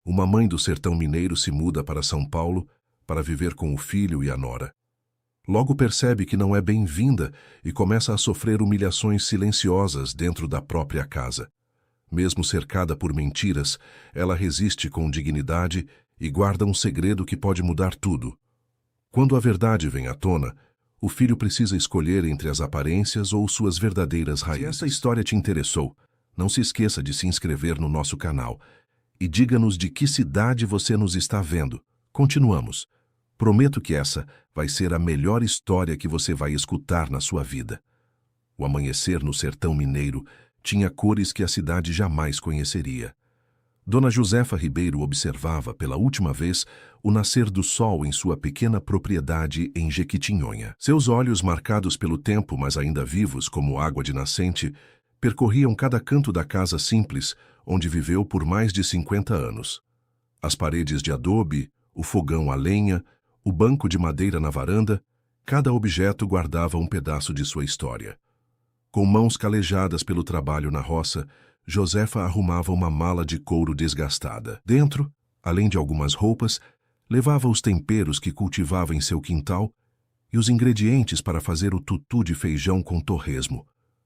Uma mãe do sertão mineiro se muda para São Paulo para viver com o filho e a nora. Logo percebe que não é bem-vinda e começa a sofrer humilhações silenciosas dentro da própria casa. Mesmo cercada por mentiras, ela resiste com dignidade e guarda um segredo que pode mudar tudo. Quando a verdade vem à tona, o filho precisa escolher entre as aparências ou suas verdadeiras raízes. Se essa história te interessou, não se esqueça de se inscrever no nosso canal e diga-nos de que cidade você nos está vendo. Continuamos. Prometo que essa vai ser a melhor história que você vai escutar na sua vida. O amanhecer no sertão mineiro tinha cores que a cidade jamais conheceria. Dona Josefa Ribeiro observava pela última vez o nascer do sol em sua pequena propriedade em Jequitinhonha. Seus olhos, marcados pelo tempo, mas ainda vivos como água de nascente, percorriam cada canto da casa simples, onde viveu por mais de 50 anos. As paredes de adobe, o fogão a lenha, o banco de madeira na varanda, cada objeto guardava um pedaço de sua história. Com mãos calejadas pelo trabalho na roça, Josefa arrumava uma mala de couro desgastada. Dentro, além de algumas roupas, levava os temperos que cultivava em seu quintal e os ingredientes para fazer o tutu de feijão com torresmo,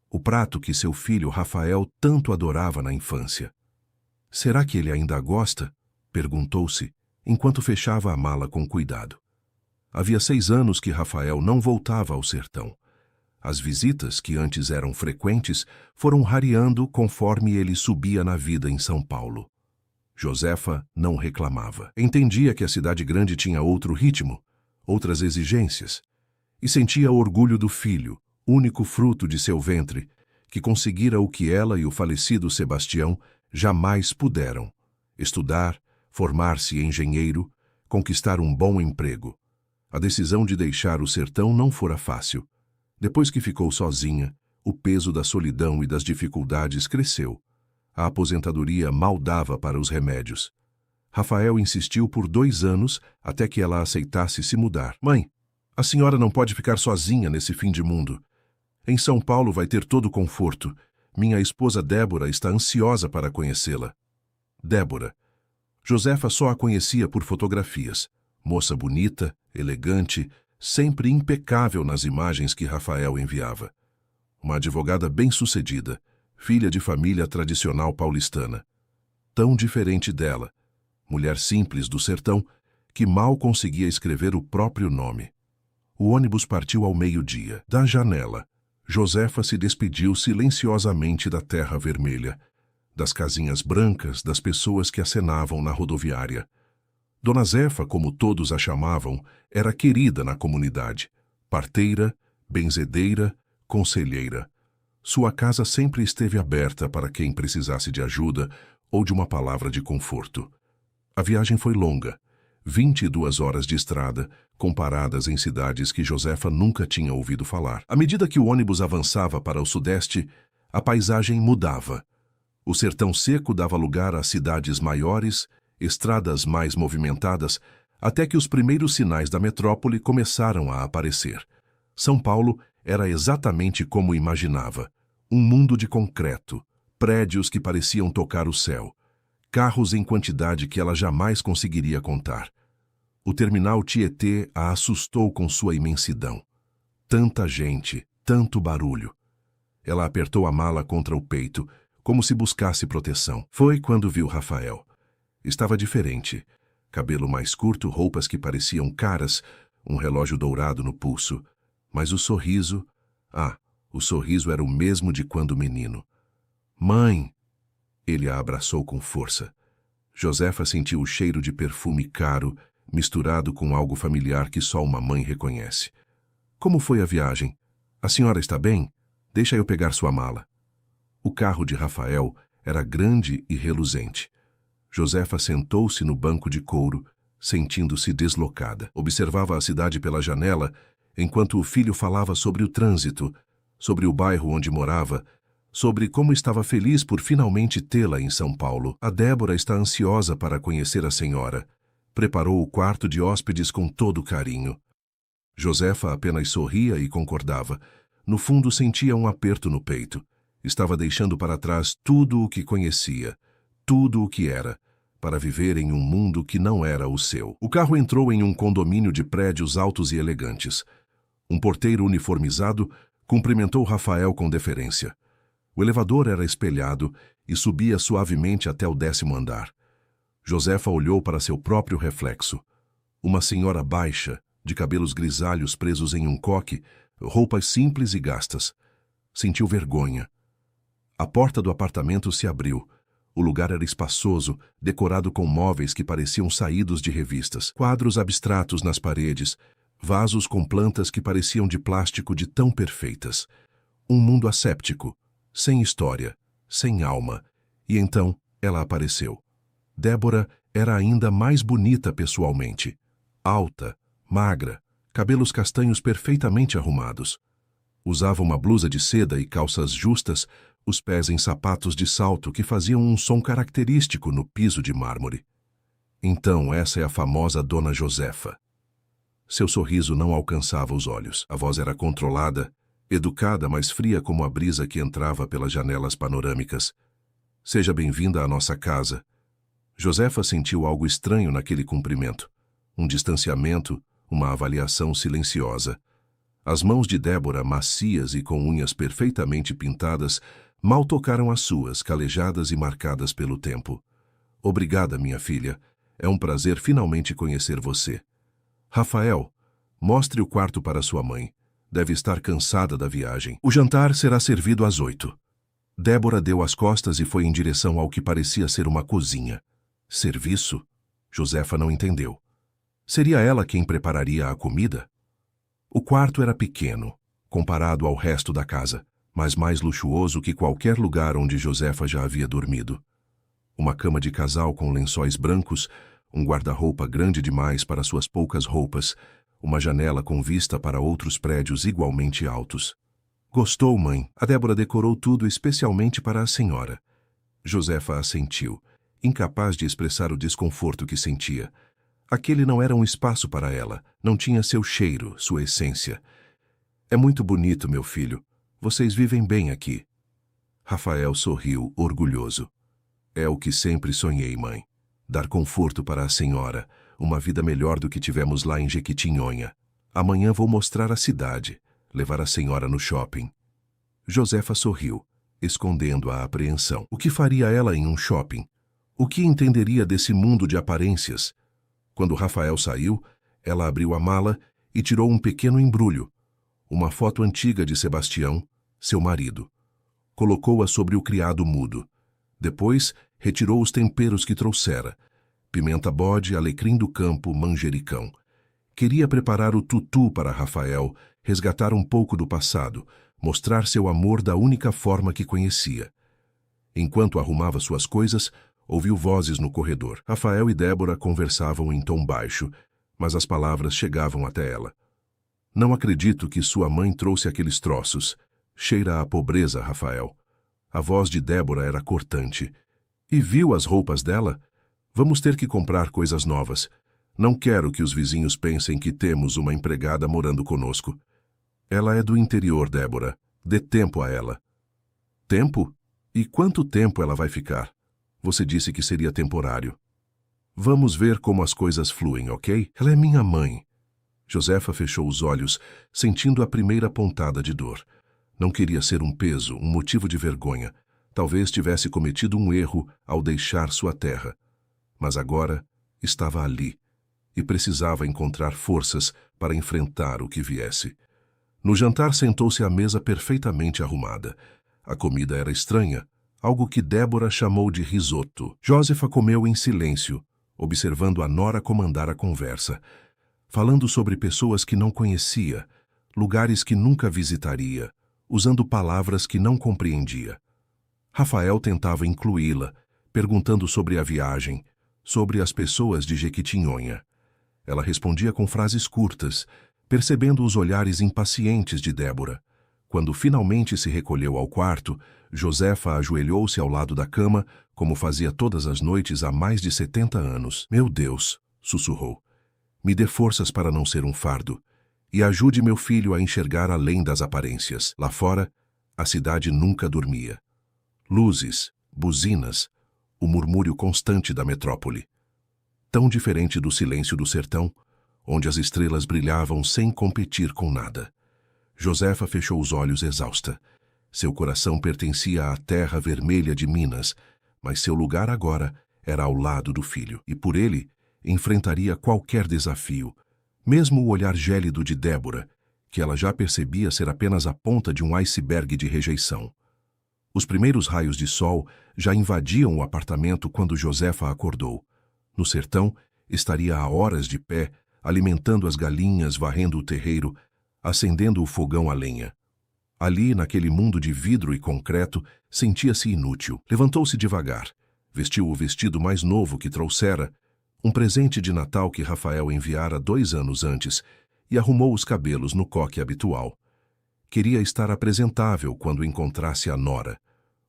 o prato que seu filho Rafael tanto adorava na infância. Será que ele ainda gosta? Perguntou-se, enquanto fechava a mala com cuidado. Havia 6 anos que Rafael não voltava ao sertão. As visitas, que antes eram frequentes, foram rareando conforme ele subia na vida em São Paulo. Josefa não reclamava. Entendia que a cidade grande tinha outro ritmo, outras exigências, e sentia orgulho do filho, único fruto de seu ventre, que conseguira o que ela e o falecido Sebastião jamais puderam: estudar, formar-se engenheiro, conquistar um bom emprego. A decisão de deixar o sertão não fora fácil. Depois que ficou sozinha, o peso da solidão e das dificuldades cresceu. A aposentadoria mal dava para os remédios. Rafael insistiu por 2 anos até que ela aceitasse se mudar. Mãe, a senhora não pode ficar sozinha nesse fim de mundo. Em São Paulo vai ter todo o conforto. Minha esposa Débora está ansiosa para conhecê-la. Débora. Josefa só a conhecia por fotografias. Moça bonita, elegante, sempre impecável nas imagens que Rafael enviava. Uma advogada bem-sucedida, filha de família tradicional paulistana. Tão diferente dela, mulher simples do sertão, que mal conseguia escrever o próprio nome. O ônibus partiu ao meio-dia. Da janela, Josefa se despediu silenciosamente da terra vermelha, das casinhas brancas, das pessoas que acenavam na rodoviária. Dona Zefa, como todos a chamavam, era querida na comunidade. Parteira, benzedeira, conselheira. Sua casa sempre esteve aberta para quem precisasse de ajuda ou de uma palavra de conforto. A viagem foi longa, 22 horas de estrada, comparadas em cidades que Josefa nunca tinha ouvido falar. À medida que o ônibus avançava para o sudeste, a paisagem mudava. O sertão seco dava lugar a cidades maiores, estradas mais movimentadas, até que os primeiros sinais da metrópole começaram a aparecer. São Paulo era exatamente como imaginava: um mundo de concreto, prédios que pareciam tocar o céu, carros em quantidade que ela jamais conseguiria contar. O terminal Tietê a assustou com sua imensidão. Tanta gente, tanto barulho. Ela apertou a mala contra o peito, como se buscasse proteção. Foi quando viu Rafael. Estava diferente. Cabelo mais curto, roupas que pareciam caras, um relógio dourado no pulso. Mas o sorriso... o sorriso era o mesmo de quando menino. Mãe! Ele a abraçou com força. Josefa sentiu o cheiro de perfume caro, misturado com algo familiar que só uma mãe reconhece. Como foi a viagem? A senhora está bem? Deixa eu pegar sua mala. O carro de Rafael era grande e reluzente. Josefa sentou-se no banco de couro, sentindo-se deslocada. Observava a cidade pela janela, enquanto o filho falava sobre o trânsito, sobre o bairro onde morava, sobre como estava feliz por finalmente tê-la em São Paulo. A Débora está ansiosa para conhecer a senhora. Preparou o quarto de hóspedes com todo carinho. Josefa apenas sorria e concordava. No fundo sentia um aperto no peito. Estava deixando para trás tudo o que conhecia, tudo o que era, para viver em um mundo que não era o seu. O carro entrou em um condomínio de prédios altos e elegantes. Um porteiro uniformizado cumprimentou Rafael com deferência. O elevador era espelhado e subia suavemente até o 10º andar. Josefa olhou para seu próprio reflexo. Uma senhora baixa, de cabelos grisalhos presos em um coque, roupas simples e gastas. Sentiu vergonha. A porta do apartamento se abriu. O lugar era espaçoso, decorado com móveis que pareciam saídos de revistas, quadros abstratos nas paredes, vasos com plantas que pareciam de plástico de tão perfeitas. Um mundo asséptico, sem história, sem alma. E então ela apareceu. Débora era ainda mais bonita pessoalmente. Alta, magra, cabelos castanhos perfeitamente arrumados. Usava uma blusa de seda e calças justas, os pés em sapatos de salto que faziam um som característico no piso de mármore. Então essa é a famosa Dona Josefa. Seu sorriso não alcançava os olhos. A voz era controlada, educada, mas fria como a brisa que entrava pelas janelas panorâmicas. Seja bem-vinda à nossa casa. Josefa sentiu algo estranho naquele cumprimento. Um distanciamento, uma avaliação silenciosa. As mãos de Débora, macias e com unhas perfeitamente pintadas, mal tocaram as suas, calejadas e marcadas pelo tempo. Obrigada, minha filha. É um prazer finalmente conhecer você. Rafael, mostre o quarto para sua mãe. Deve estar cansada da viagem. O jantar será servido às 8. Débora deu as costas e foi em direção ao que parecia ser uma cozinha. Serviço? Josefa não entendeu. Seria ela quem prepararia a comida? O quarto era pequeno, comparado ao resto da casa, mas mais luxuoso que qualquer lugar onde Josefa já havia dormido. Uma cama de casal com lençóis brancos, um guarda-roupa grande demais para suas poucas roupas, uma janela com vista para outros prédios igualmente altos. Gostou, mãe? A Débora decorou tudo especialmente para a senhora. Josefa assentiu, incapaz de expressar o desconforto que sentia. Aquele não era um espaço para ela, não tinha seu cheiro, sua essência. É muito bonito, meu filho. Vocês vivem bem aqui. Rafael sorriu, orgulhoso. É o que sempre sonhei, mãe. Dar conforto para a senhora, uma vida melhor do que tivemos lá em Jequitinhonha. Amanhã vou mostrar a cidade, levar a senhora no shopping. Josefa sorriu, escondendo a apreensão. O que faria ela em um shopping? O que entenderia desse mundo de aparências? Quando Rafael saiu, ela abriu a mala e tirou um pequeno embrulho, uma foto antiga de Sebastião, seu marido. Colocou-a sobre o criado mudo. Depois, retirou os temperos que trouxera: pimenta bode, alecrim do campo, manjericão. Queria preparar o tutu para Rafael, resgatar um pouco do passado, mostrar seu amor da única forma que conhecia. Enquanto arrumava suas coisas, ouviu vozes no corredor. Rafael e Débora conversavam em tom baixo, mas as palavras chegavam até ela. Não acredito que sua mãe trouxe aqueles troços. Cheira a pobreza, Rafael. A voz de Débora era cortante. E viu as roupas dela? Vamos ter que comprar coisas novas. Não quero que os vizinhos pensem que temos uma empregada morando conosco. Ela é do interior, Débora. Dê tempo a ela. Tempo? E quanto tempo ela vai ficar? Você disse que seria temporário. Vamos ver como as coisas fluem, ok? Ela é minha mãe. Josefa fechou os olhos, sentindo a primeira pontada de dor. Não queria ser um peso, um motivo de vergonha. Talvez tivesse cometido um erro ao deixar sua terra. Mas agora estava ali e precisava encontrar forças para enfrentar o que viesse. No jantar sentou-se à mesa perfeitamente arrumada. A comida era estranha, algo que Débora chamou de risoto. Josefa comeu em silêncio, observando a nora comandar a conversa, falando sobre pessoas que não conhecia, lugares que nunca visitaria, usando palavras que não compreendia. Rafael tentava incluí-la, perguntando sobre a viagem, sobre as pessoas de Jequitinhonha. Ela respondia com frases curtas, percebendo os olhares impacientes de Débora. Quando finalmente se recolheu ao quarto, Josefa ajoelhou-se ao lado da cama, como fazia todas as noites há mais de 70 anos. Meu Deus, sussurrou. Me dê forças para não ser um fardo. E ajude meu filho a enxergar além das aparências. Lá fora, a cidade nunca dormia. Luzes, buzinas, o murmúrio constante da metrópole. Tão diferente do silêncio do sertão, onde as estrelas brilhavam sem competir com nada. Josefa fechou os olhos exausta. Seu coração pertencia à terra vermelha de Minas, mas seu lugar agora era ao lado do filho, e por ele enfrentaria qualquer desafio, mesmo o olhar gélido de Débora, que ela já percebia ser apenas a ponta de um iceberg de rejeição. Os primeiros raios de sol já invadiam o apartamento quando Josefa acordou. No sertão, estaria há horas de pé, alimentando as galinhas, varrendo o terreiro, acendendo o fogão a lenha. Ali, naquele mundo de vidro e concreto, sentia-se inútil. Levantou-se devagar, vestiu o vestido mais novo que trouxera, um presente de Natal que Rafael enviara 2 anos antes, e arrumou os cabelos no coque habitual. Queria estar apresentável quando encontrasse a nora.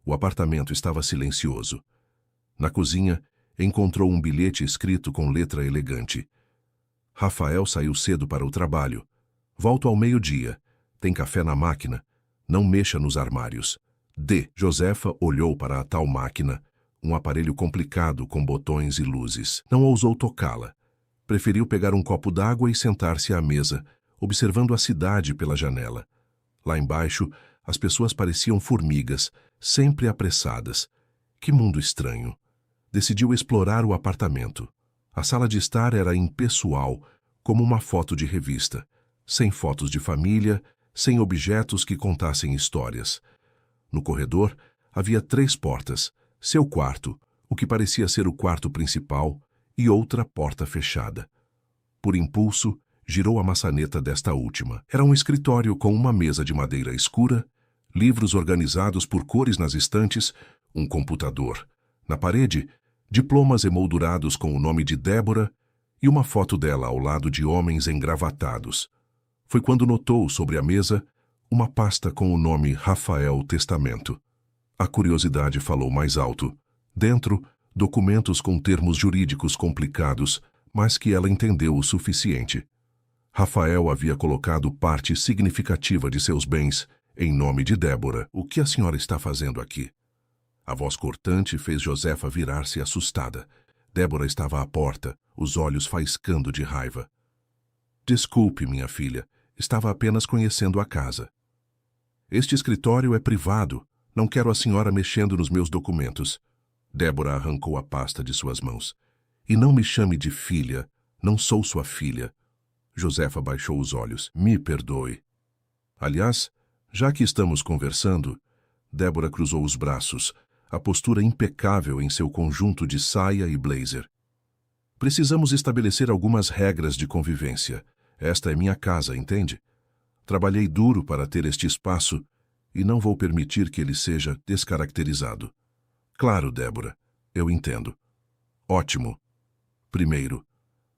O apartamento estava silencioso. Na cozinha, encontrou um bilhete escrito com letra elegante. Rafael saiu cedo para o trabalho. Volto ao meio-dia. Tem café na máquina. Não mexa nos armários. D. Josefa olhou para a tal máquina, um aparelho complicado com botões e luzes. Não ousou tocá-la. Preferiu pegar um copo d'água e sentar-se à mesa, observando a cidade pela janela. Lá embaixo, as pessoas pareciam formigas, sempre apressadas. Que mundo estranho. Decidiu explorar o apartamento. A sala de estar era impessoal, como uma foto de revista, sem fotos de família, sem objetos que contassem histórias. No corredor, havia 3 portas, seu quarto, o que parecia ser o quarto principal, e outra porta fechada. Por impulso, girou a maçaneta desta última. Era um escritório com uma mesa de madeira escura, livros organizados por cores nas estantes, um computador. Na parede, diplomas emoldurados com o nome de Débora e uma foto dela ao lado de homens engravatados. Foi quando notou sobre a mesa uma pasta com o nome Rafael Testamento. A curiosidade falou mais alto. Dentro, documentos com termos jurídicos complicados, mas que ela entendeu o suficiente. Rafael havia colocado parte significativa de seus bens em nome de Débora. O que a senhora está fazendo aqui? A voz cortante fez Josefa virar-se assustada. Débora estava à porta, os olhos faiscando de raiva. Desculpe, minha filha, estava apenas conhecendo a casa. Este escritório é privado, não quero a senhora mexendo nos meus documentos. Débora arrancou a pasta de suas mãos. E não me chame de filha, não sou sua filha. Josefa baixou os olhos. Me perdoe. Aliás, já que estamos conversando, Débora cruzou os braços, a postura impecável em seu conjunto de saia e blazer. Precisamos estabelecer algumas regras de convivência. Esta é minha casa, entende? Trabalhei duro para ter este espaço e não vou permitir que ele seja descaracterizado. Claro, Débora, eu entendo. Ótimo. Primeiro,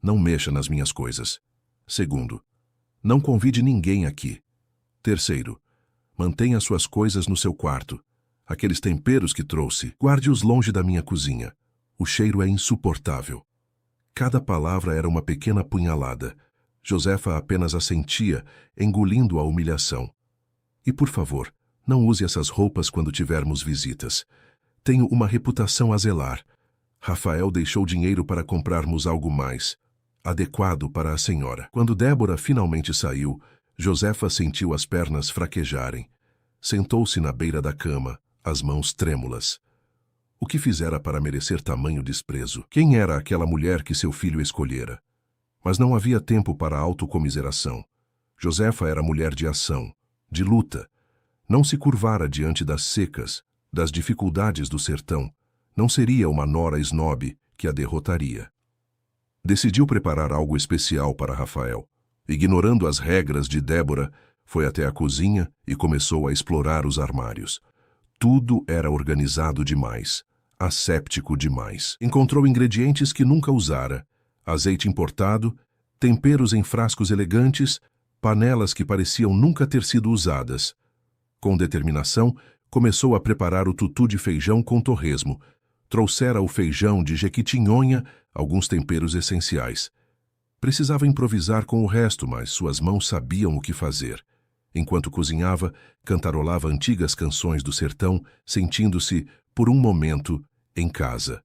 não mexa nas minhas coisas. Segundo, não convide ninguém aqui. Terceiro, mantenha suas coisas no seu quarto. Aqueles temperos que trouxe, guarde-os longe da minha cozinha. O cheiro é insuportável. Cada palavra era uma pequena punhalada. Josefa apenas assentia, engolindo a humilhação. E por favor, não use essas roupas quando tivermos visitas. Tenho uma reputação a zelar. Rafael deixou dinheiro para comprarmos algo mais adequado para a senhora. Quando Débora finalmente saiu, Josefa sentiu as pernas fraquejarem. Sentou-se na beira da cama, as mãos trêmulas. O que fizera para merecer tamanho desprezo? Quem era aquela mulher que seu filho escolhera? Mas não havia tempo para autocomiseração. Josefa era mulher de ação, de luta. Não se curvara diante das secas, das dificuldades do sertão. Não seria uma nora esnobe que a derrotaria. Decidiu preparar algo especial para Rafael. Ignorando as regras de Débora, foi até a cozinha e começou a explorar os armários. Tudo era organizado demais, asséptico demais. Encontrou ingredientes que nunca usara, azeite importado, temperos em frascos elegantes, panelas que pareciam nunca ter sido usadas. Com determinação, começou a preparar o tutu de feijão com torresmo. Trouxera o feijão de Jequitinhonha, alguns temperos essenciais. Precisava improvisar com o resto, mas suas mãos sabiam o que fazer. Enquanto cozinhava, cantarolava antigas canções do sertão, sentindo-se, por um momento, em casa.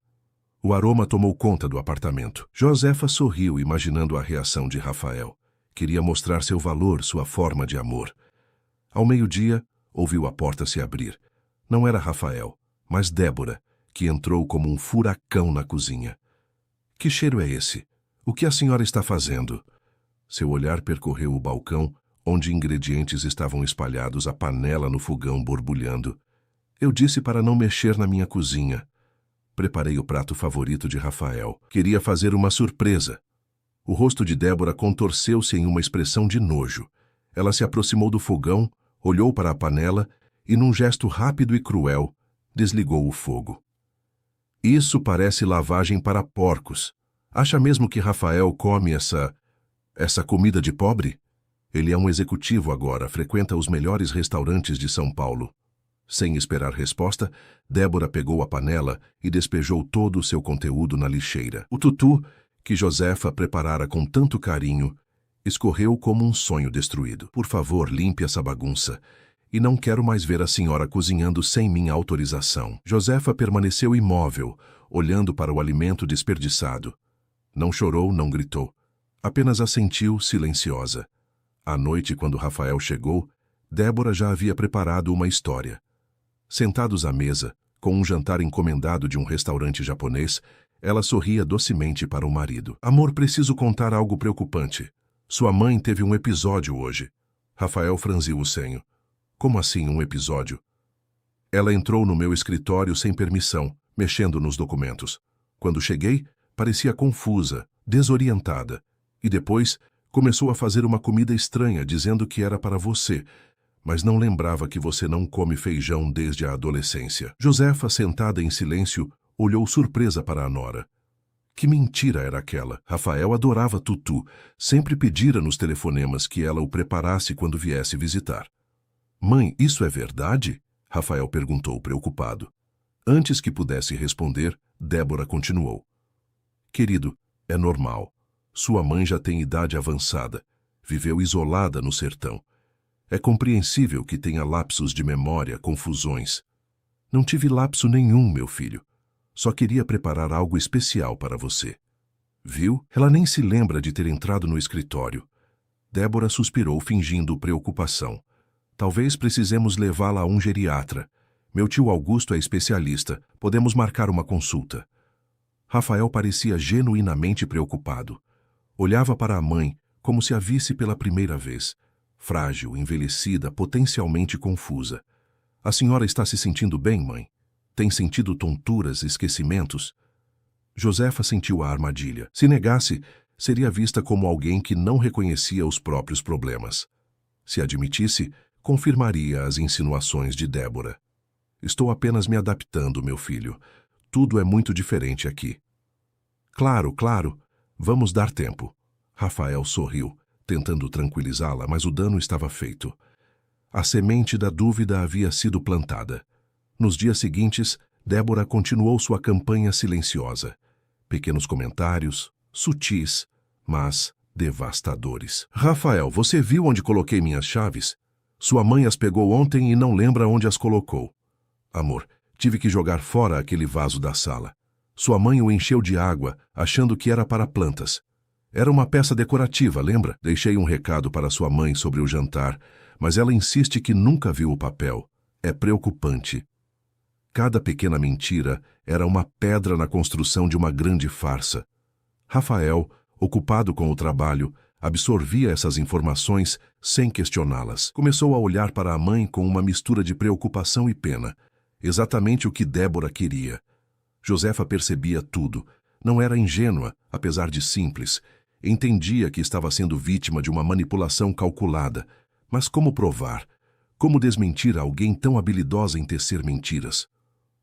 O aroma tomou conta do apartamento. Josefa sorriu, imaginando a reação de Rafael. Queria mostrar seu valor, sua forma de amor. Ao meio-dia, ouviu a porta se abrir. Não era Rafael, mas Débora, que entrou como um furacão na cozinha. Que cheiro é esse? O que a senhora está fazendo? Seu olhar percorreu o balcão, onde ingredientes estavam espalhados, a panela no fogão borbulhando. Eu disse para não mexer na minha cozinha. Preparei o prato favorito de Rafael. Queria fazer uma surpresa. O rosto de Débora contorceu-se em uma expressão de nojo. Ela se aproximou do fogão, olhou para a panela e, num gesto rápido e cruel, desligou o fogo. Isso parece lavagem para porcos. Acha mesmo que Rafael come essa comida de pobre? Ele é um executivo agora, frequenta os melhores restaurantes de São Paulo. Sem esperar resposta, Débora pegou a panela e despejou todo o seu conteúdo na lixeira. O tutu, que Josefa preparara com tanto carinho, escorreu como um sonho destruído. Por favor, limpe essa bagunça. E não quero mais ver a senhora cozinhando sem minha autorização. Josefa permaneceu imóvel, olhando para o alimento desperdiçado. Não chorou, não gritou. Apenas assentiu, silenciosa. À noite, quando Rafael chegou, Débora já havia preparado uma história. Sentados à mesa, com um jantar encomendado de um restaurante japonês, ela sorria docemente para o marido. Amor, preciso contar algo preocupante. Sua mãe teve um episódio hoje. Rafael franziu o senho. Como assim um episódio? Ela entrou no meu escritório sem permissão, mexendo nos documentos. Quando cheguei, parecia confusa, desorientada. E depois, começou a fazer uma comida estranha, dizendo que era para você, mas não lembrava que você não come feijão desde a adolescência. Josefa, sentada em silêncio, olhou surpresa para a nora. Que mentira era aquela? Rafael adorava tutu, sempre pedira nos telefonemas que ela o preparasse quando viesse visitar. Mãe, isso é verdade? Rafael perguntou, preocupado. Antes que pudesse responder, Débora continuou. Querido, é normal. Sua mãe já tem idade avançada. Viveu isolada no sertão. É compreensível que tenha lapsos de memória, confusões. Não tive lapso nenhum, meu filho. Só queria preparar algo especial para você. Viu? Ela nem se lembra de ter entrado no escritório. Débora suspirou, fingindo preocupação. Talvez precisemos levá-la a um geriatra. Meu tio Augusto é especialista. Podemos marcar uma consulta. Rafael parecia genuinamente preocupado. Olhava para a mãe como se a visse pela primeira vez. Frágil, envelhecida, potencialmente confusa. A senhora está se sentindo bem, mãe? Tem sentido tonturas, esquecimentos? Josefa sentiu a armadilha. Se negasse, seria vista como alguém que não reconhecia os próprios problemas. Se admitisse, confirmaria as insinuações de Débora. Estou apenas me adaptando, meu filho. Tudo é muito diferente aqui. Claro, claro. Vamos dar tempo. Rafael sorriu, tentando tranquilizá-la, mas o dano estava feito. A semente da dúvida havia sido plantada. Nos dias seguintes, Débora continuou sua campanha silenciosa. Pequenos comentários, sutis, mas devastadores. Rafael, você viu onde coloquei minhas chaves? Sua mãe as pegou ontem e não lembra onde as colocou. Amor, tive que jogar fora aquele vaso da sala. Sua mãe o encheu de água, achando que era para plantas. Era uma peça decorativa, lembra? Deixei um recado para sua mãe sobre o jantar, mas ela insiste que nunca viu o papel. É preocupante. Cada pequena mentira era uma pedra na construção de uma grande farsa. Rafael, ocupado com o trabalho, absorvia essas informações sem questioná-las. Começou a olhar para a mãe com uma mistura de preocupação e pena. Exatamente o que Débora queria. Josefa percebia tudo. Não era ingênua, apesar de simples. Entendia que estava sendo vítima de uma manipulação calculada. Mas como provar? Como desmentir alguém tão habilidosa em tecer mentiras?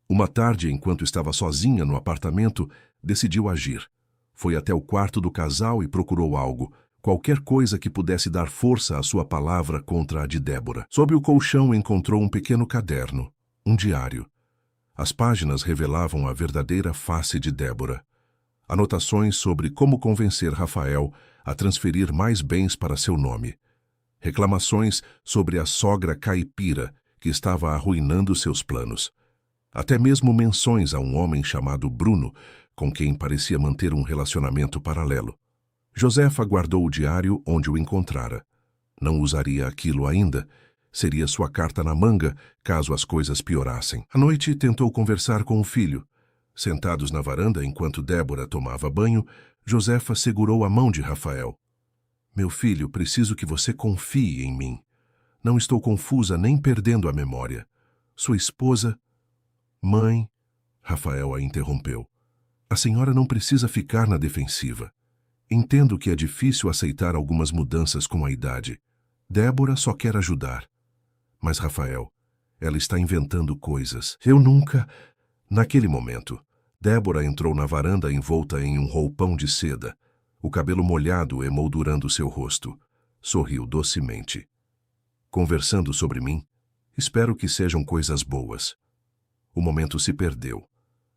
Uma tarde, enquanto estava sozinha no apartamento, decidiu agir. Foi até o quarto do casal e procurou algo, qualquer coisa que pudesse dar força à sua palavra contra a de Débora. Sob o colchão encontrou um pequeno caderno, um diário. As páginas revelavam a verdadeira face de Débora. Anotações sobre como convencer Rafael a transferir mais bens para seu nome. Reclamações sobre a sogra caipira que estava arruinando seus planos. Até mesmo menções a um homem chamado Bruno, com quem parecia manter um relacionamento paralelo. Josefa guardou o diário onde o encontrara. Não usaria aquilo ainda. Seria sua carta na manga, caso as coisas piorassem. À noite, tentou conversar com o filho. Sentados na varanda enquanto Débora tomava banho, Josefa segurou a mão de Rafael. Meu filho, preciso que você confie em mim. Não estou confusa nem perdendo a memória. Sua esposa... Mãe... Rafael a interrompeu. A senhora não precisa ficar na defensiva. Entendo que é difícil aceitar algumas mudanças com a idade. Débora só quer ajudar. Mas, Rafael, ela está inventando coisas. Eu nunca... Naquele momento, Débora entrou na varanda envolta em um roupão de seda, o cabelo molhado emoldurando seu rosto. Sorriu docemente. Conversando sobre mim, espero que sejam coisas boas. O momento se perdeu.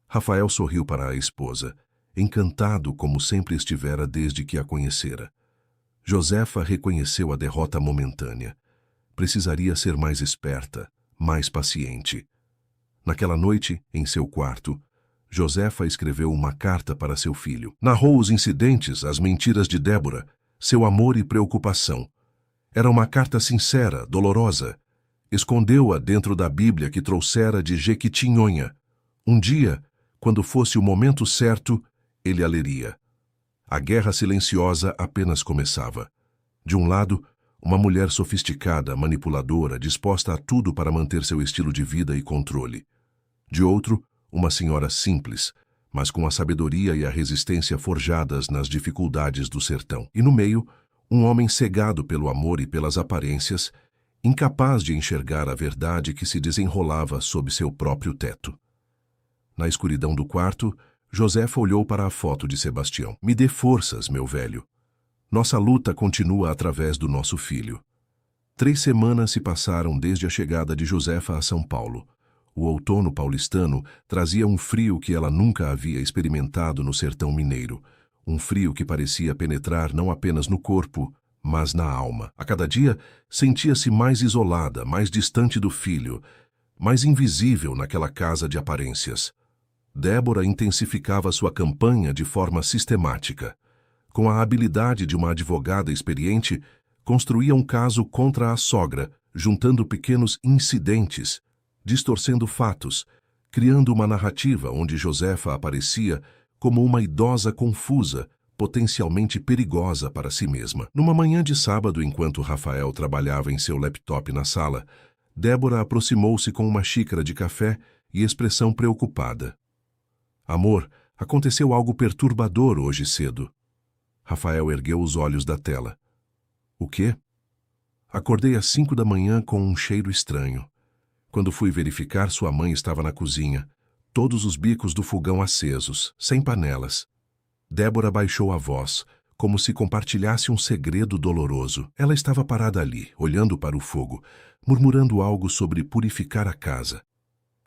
Rafael sorriu para a esposa, encantado como sempre estivera desde que a conhecera. Josefa reconheceu a derrota momentânea. Precisaria ser mais esperta, mais paciente. Naquela noite, em seu quarto, Josefa escreveu uma carta para seu filho. Narrou os incidentes, as mentiras de Débora, seu amor e preocupação. Era uma carta sincera, dolorosa. Escondeu-a dentro da Bíblia que trouxera de Jequitinhonha. Um dia, quando fosse o momento certo, ele a leria. A guerra silenciosa apenas começava. De um lado, uma mulher sofisticada, manipuladora, disposta a tudo para manter seu estilo de vida e controle. De outro, uma senhora simples, mas com a sabedoria e a resistência forjadas nas dificuldades do sertão. E no meio, um homem cegado pelo amor e pelas aparências, incapaz de enxergar a verdade que se desenrolava sob seu próprio teto. Na escuridão do quarto, Josefa olhou para a foto de Sebastião. Me dê forças, meu velho. Nossa luta continua através do nosso filho. 3 semanas se passaram desde a chegada de Josefa a São Paulo. O outono paulistano trazia um frio que ela nunca havia experimentado no sertão mineiro. Um frio que parecia penetrar não apenas no corpo, mas na alma. A cada dia, sentia-se mais isolada, mais distante do filho, mais invisível naquela casa de aparências. Débora intensificava sua campanha de forma sistemática. Com a habilidade de uma advogada experiente, construía um caso contra a sogra, juntando pequenos incidentes, distorcendo fatos, criando uma narrativa onde Josefa aparecia como uma idosa confusa, potencialmente perigosa para si mesma. Numa manhã de sábado, enquanto Rafael trabalhava em seu laptop na sala, Débora aproximou-se com uma xícara de café e expressão preocupada. Amor, aconteceu algo perturbador hoje cedo. Rafael ergueu os olhos da tela. O quê? Acordei às 5 da manhã com um cheiro estranho. Quando fui verificar, sua mãe estava na cozinha, todos os bicos do fogão acesos, sem panelas. Débora baixou a voz, como se compartilhasse um segredo doloroso. Ela estava parada ali, olhando para o fogo, murmurando algo sobre purificar a casa.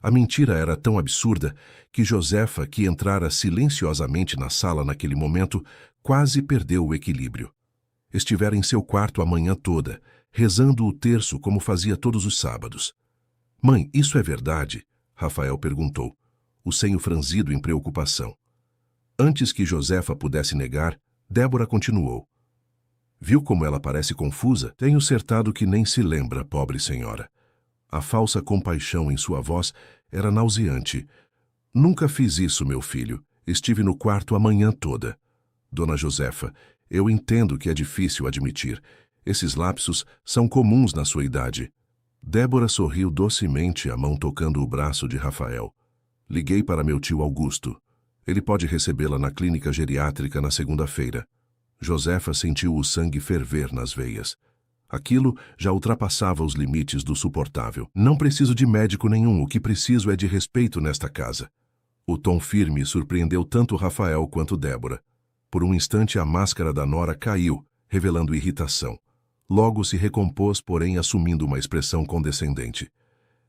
A mentira era tão absurda que Josefa, que entrara silenciosamente na sala naquele momento, quase perdeu o equilíbrio. Estivera em seu quarto a manhã toda, rezando o terço como fazia todos os sábados. Mãe, isso é verdade? Rafael perguntou, o senho franzido em preocupação. Antes que Josefa pudesse negar, Débora continuou. Viu como ela parece confusa? Tenho certado que nem se lembra, pobre senhora. A falsa compaixão em sua voz era nauseante. Nunca fiz isso, meu filho. Estive no quarto a manhã toda. Dona Josefa, eu entendo que é difícil admitir. Esses lapsos são comuns na sua idade. Débora sorriu docemente, a mão tocando o braço de Rafael. Liguei para meu tio Augusto. Ele pode recebê-la na clínica geriátrica na segunda-feira. Josefa sentiu o sangue ferver nas veias. Aquilo já ultrapassava os limites do suportável. Não preciso de médico nenhum, o que preciso é de respeito nesta casa. O tom firme surpreendeu tanto Rafael quanto Débora. Por um instante a máscara da nora caiu, revelando irritação. Logo se recompôs, porém assumindo uma expressão condescendente.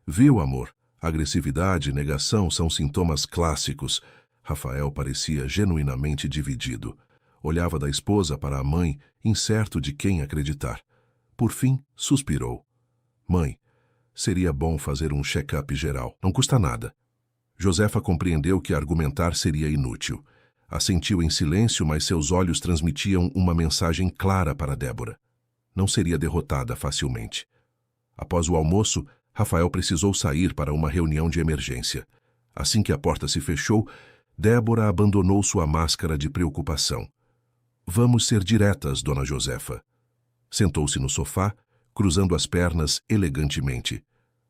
Viu, amor? Agressividade e negação são sintomas clássicos. Rafael parecia genuinamente dividido. Olhava da esposa para a mãe, incerto de quem acreditar. Por fim, suspirou. Mãe, seria bom fazer um check-up geral. Não custa nada. Josefa compreendeu que argumentar seria inútil. Assentiu em silêncio, mas seus olhos transmitiam uma mensagem clara para Débora. Não seria derrotada facilmente. Após o almoço, Rafael precisou sair para uma reunião de emergência. Assim que a porta se fechou, Débora abandonou sua máscara de preocupação. Vamos ser diretas, dona Josefa. Sentou-se no sofá, cruzando as pernas elegantemente.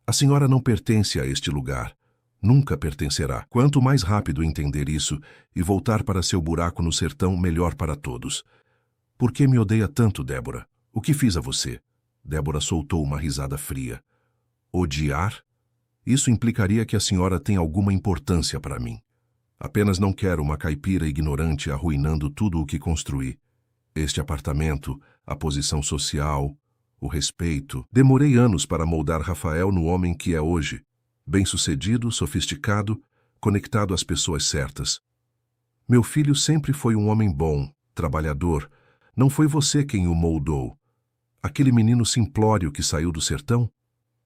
A senhora não pertence a este lugar. Nunca pertencerá. Quanto mais rápido entender isso e voltar para seu buraco no sertão, melhor para todos. Por que me odeia tanto, Débora? O que fiz a você? Débora soltou uma risada fria. Odiar? Isso implicaria que a senhora tem alguma importância para mim. Apenas não quero uma caipira ignorante arruinando tudo o que construí. Este apartamento, a posição social, o respeito. Demorei anos para moldar Rafael no homem que é hoje. Bem-sucedido, sofisticado, conectado às pessoas certas. Meu filho sempre foi um homem bom, trabalhador. Não foi você quem o moldou. Aquele menino simplório que saiu do sertão?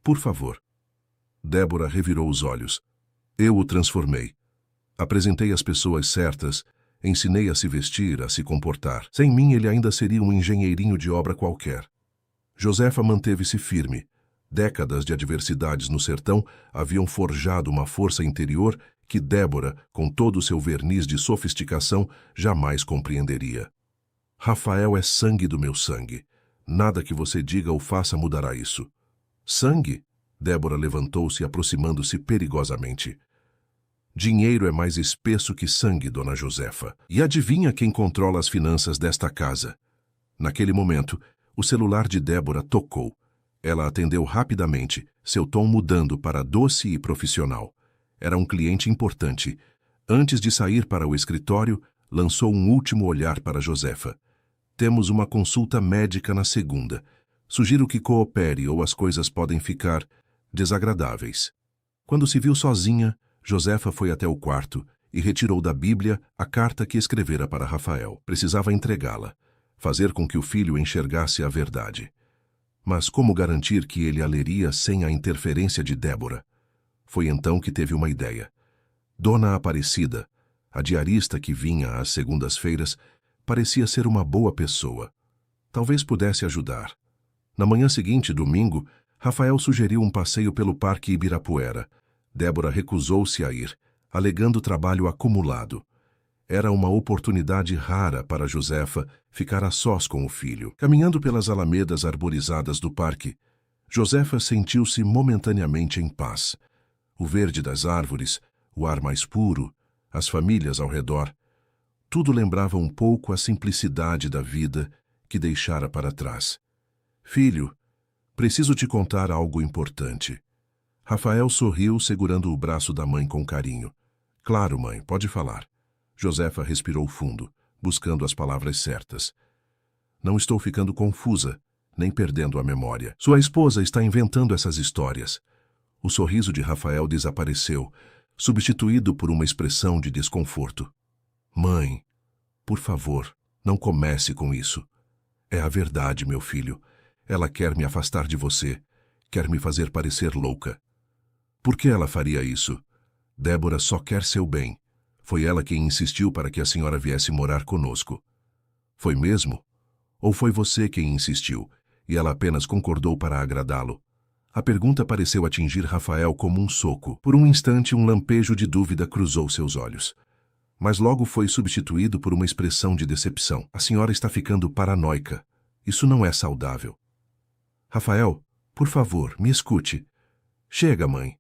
Por favor. Débora revirou os olhos. Eu o transformei. Apresentei as pessoas certas, ensinei a se vestir, a se comportar. Sem mim, ele ainda seria um engenheirinho de obra qualquer. Josefa manteve-se firme. Décadas de adversidades no sertão haviam forjado uma força interior que Débora, com todo o seu verniz de sofisticação, jamais compreenderia. Rafael é sangue do meu sangue. Nada que você diga ou faça mudará isso. Sangue? Débora levantou-se, aproximando-se perigosamente. Dinheiro é mais espesso que sangue, dona Josefa. E adivinha quem controla as finanças desta casa? Naquele momento, o celular de Débora tocou. Ela atendeu rapidamente, seu tom mudando para doce e profissional. Era um cliente importante. Antes de sair para o escritório, lançou um último olhar para Josefa. Temos uma consulta médica na segunda. Sugiro que coopere ou as coisas podem ficar desagradáveis. Quando se viu sozinha, Josefa foi até o quarto e retirou da Bíblia a carta que escrevera para Rafael. Precisava entregá-la, fazer com que o filho enxergasse a verdade. Mas como garantir que ele a leria sem a interferência de Débora? Foi então que teve uma ideia. Dona Aparecida, a diarista que vinha às segundas-feiras, parecia ser uma boa pessoa. Talvez pudesse ajudar. Na manhã seguinte, domingo, Rafael sugeriu um passeio pelo Parque Ibirapuera. Débora recusou-se a ir, alegando trabalho acumulado. Era uma oportunidade rara para Josefa ficar a sós com o filho. Caminhando pelas alamedas arborizadas do parque, Josefa sentiu-se momentaneamente em paz. O verde das árvores, o ar mais puro, as famílias ao redor. Tudo lembrava um pouco a simplicidade da vida que deixara para trás. Filho, preciso te contar algo importante. Rafael sorriu, segurando o braço da mãe com carinho. Claro, mãe, pode falar. Josefa respirou fundo, buscando as palavras certas. Não estou ficando confusa, nem perdendo a memória. Sua esposa está inventando essas histórias. O sorriso de Rafael desapareceu, substituído por uma expressão de desconforto. Mãe, por favor, não comece com isso. É a verdade, meu filho. Ela quer me afastar de você, quer me fazer parecer louca. Por que ela faria isso? Débora só quer seu bem. Foi ela quem insistiu para que a senhora viesse morar conosco. Foi mesmo? Ou foi você quem insistiu, e ela apenas concordou para agradá-lo? A pergunta pareceu atingir Rafael como um soco. Por um instante, um lampejo de dúvida cruzou seus olhos. Mas logo foi substituído por uma expressão de decepção. A senhora está ficando paranoica. Isso não é saudável. Rafael, por favor, me escute. Chega, mãe.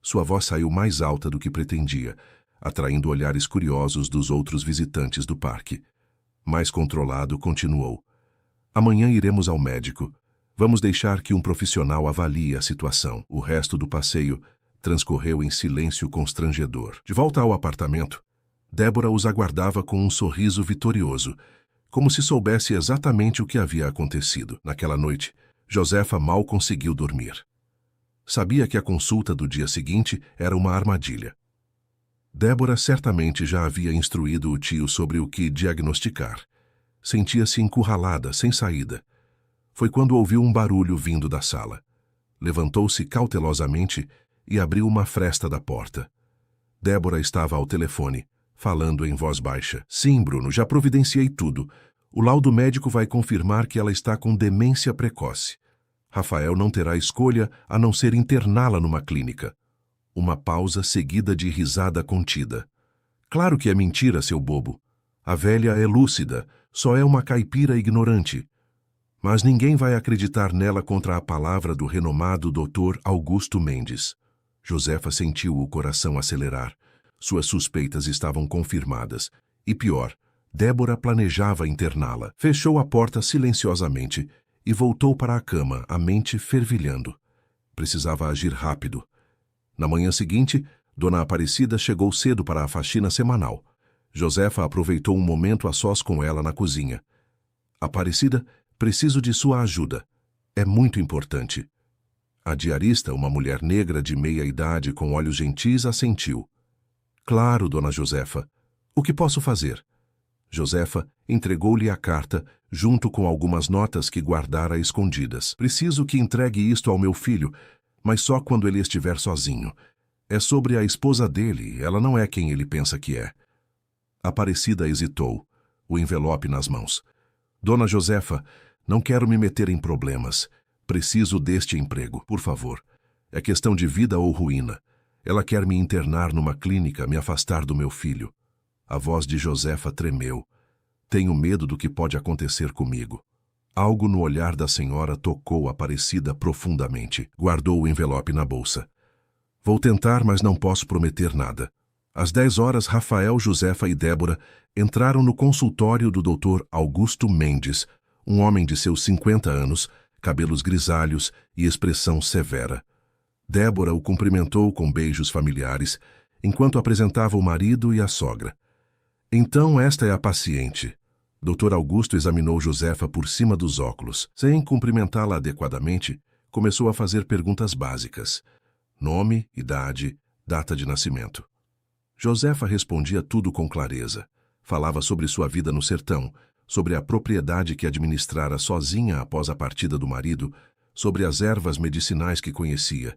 Sua voz saiu mais alta do que pretendia, atraindo olhares curiosos dos outros visitantes do parque. Mais controlado, continuou. Amanhã iremos ao médico. Vamos deixar que um profissional avalie a situação. O resto do passeio transcorreu em silêncio constrangedor. De volta ao apartamento, Débora os aguardava com um sorriso vitorioso, como se soubesse exatamente o que havia acontecido. Naquela noite, Josefa mal conseguiu dormir. Sabia que a consulta do dia seguinte era uma armadilha. Débora certamente já havia instruído o tio sobre o que diagnosticar. Sentia-se encurralada, sem saída. Foi quando ouviu um barulho vindo da sala. Levantou-se cautelosamente e abriu uma fresta da porta. Débora estava ao telefone, falando em voz baixa. Sim, Bruno, já providenciei tudo. O laudo médico vai confirmar que ela está com demência precoce. Rafael não terá escolha a não ser interná-la numa clínica. Uma pausa seguida de risada contida. Claro que é mentira, seu bobo. A velha é lúcida, só é uma caipira ignorante. Mas ninguém vai acreditar nela contra a palavra do renomado Dr. Augusto Mendes. Josefa sentiu o coração acelerar. Suas suspeitas estavam confirmadas. E pior, Débora planejava interná-la. Fechou a porta silenciosamente e voltou para a cama, a mente fervilhando. Precisava agir rápido. Na manhã seguinte, Dona Aparecida chegou cedo para a faxina semanal. Josefa aproveitou um momento a sós com ela na cozinha. Aparecida, preciso de sua ajuda. É muito importante. A diarista, uma mulher negra de meia idade com olhos gentis, assentiu. Claro, Dona Josefa. O que posso fazer? Josefa entregou-lhe a carta, junto com algumas notas que guardara escondidas. Preciso que entregue isto ao meu filho, mas só quando ele estiver sozinho. É sobre a esposa dele, ela não é quem ele pensa que é. Aparecida hesitou, o envelope nas mãos. Dona Josefa, não quero me meter em problemas. Preciso deste emprego, por favor. É questão de vida ou ruína. Ela quer me internar numa clínica, me afastar do meu filho. A voz de Josefa tremeu. Tenho medo do que pode acontecer comigo. Algo no olhar da senhora tocou Aparecida profundamente. Guardou o envelope na bolsa. Vou tentar, mas não posso prometer nada. Às 10 horas, Rafael, Josefa e Débora entraram no consultório do Dr. Augusto Mendes, um homem de seus 50 anos, cabelos grisalhos e expressão severa. Débora o cumprimentou com beijos familiares, enquanto apresentava o marido e a sogra. Então, esta é a paciente. Dr. Augusto examinou Josefa por cima dos óculos. Sem cumprimentá-la adequadamente, começou a fazer perguntas básicas. Nome, idade, data de nascimento. Josefa respondia tudo com clareza. Falava sobre sua vida no sertão, sobre a propriedade que administrara sozinha após a partida do marido, sobre as ervas medicinais que conhecia,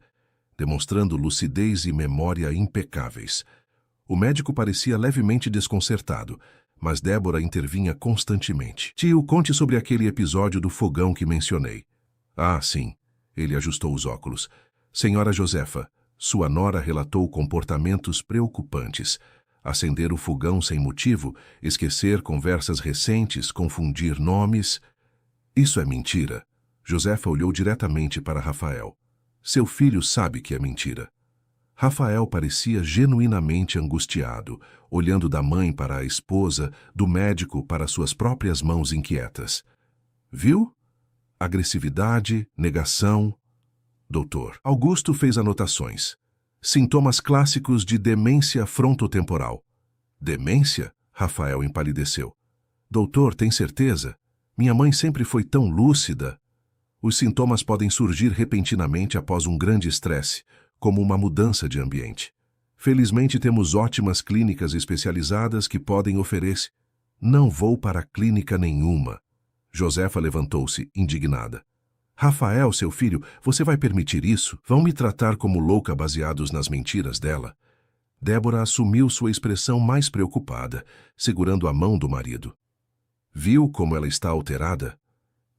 demonstrando lucidez e memória impecáveis. O médico parecia levemente desconcertado, mas Débora intervinha constantemente. Tio, conte sobre aquele episódio do fogão que mencionei. Ah, sim. Ele ajustou os óculos. Senhora Josefa, sua nora relatou comportamentos preocupantes. Acender o fogão sem motivo, esquecer conversas recentes, confundir nomes. Isso é mentira. Josefa olhou diretamente para Rafael. Seu filho sabe que é mentira. Rafael parecia genuinamente angustiado, olhando da mãe para a esposa, do médico para suas próprias mãos inquietas. Viu? Agressividade, negação. Doutor Augusto fez anotações. Sintomas clássicos de demência frontotemporal. Demência? Rafael empalideceu. Doutor, tem certeza? Minha mãe sempre foi tão lúcida. Os sintomas podem surgir repentinamente após um grande estresse, como uma mudança de ambiente. Felizmente temos ótimas clínicas especializadas que podem oferecer. Não vou para clínica nenhuma. Josefa levantou-se, indignada. Rafael, seu filho, você vai permitir isso? Vão me tratar como louca baseados nas mentiras dela? Débora assumiu sua expressão mais preocupada, segurando a mão do marido. Viu como ela está alterada?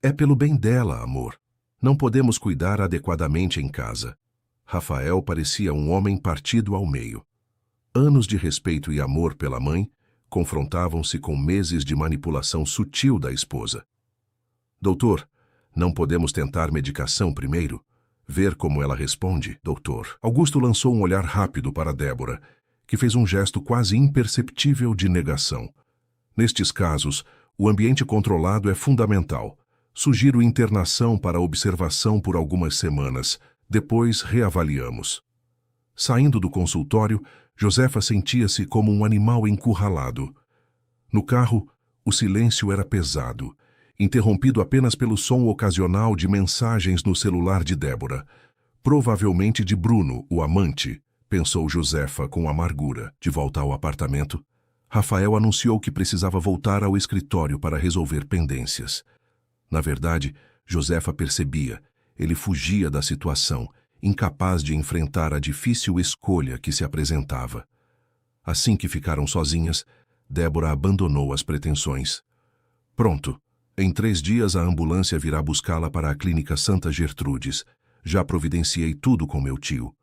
É pelo bem dela, amor. Não podemos cuidar adequadamente em casa. Rafael parecia um homem partido ao meio. Anos de respeito e amor pela mãe confrontavam-se com meses de manipulação sutil da esposa. Doutor, não podemos tentar medicação primeiro? Ver como ela responde, doutor. Augusto lançou um olhar rápido para Débora, que fez um gesto quase imperceptível de negação. Nestes casos, o ambiente controlado é fundamental. Sugiro internação para observação por algumas semanas. Depois reavaliamos. Saindo do consultório, Josefa sentia-se como um animal encurralado. No carro, o silêncio era pesado, interrompido apenas pelo som ocasional de mensagens no celular de Débora. Provavelmente de Bruno, o amante, pensou Josefa com amargura. De volta ao apartamento, Rafael anunciou que precisava voltar ao escritório para resolver pendências. Na verdade, Josefa percebia. Ele fugia da situação, incapaz de enfrentar a difícil escolha que se apresentava. Assim que ficaram sozinhas, Débora abandonou as pretensões. Pronto. Em 3 dias a ambulância virá buscá-la para a clínica Santa Gertrudes. Já providenciei tudo com meu tio.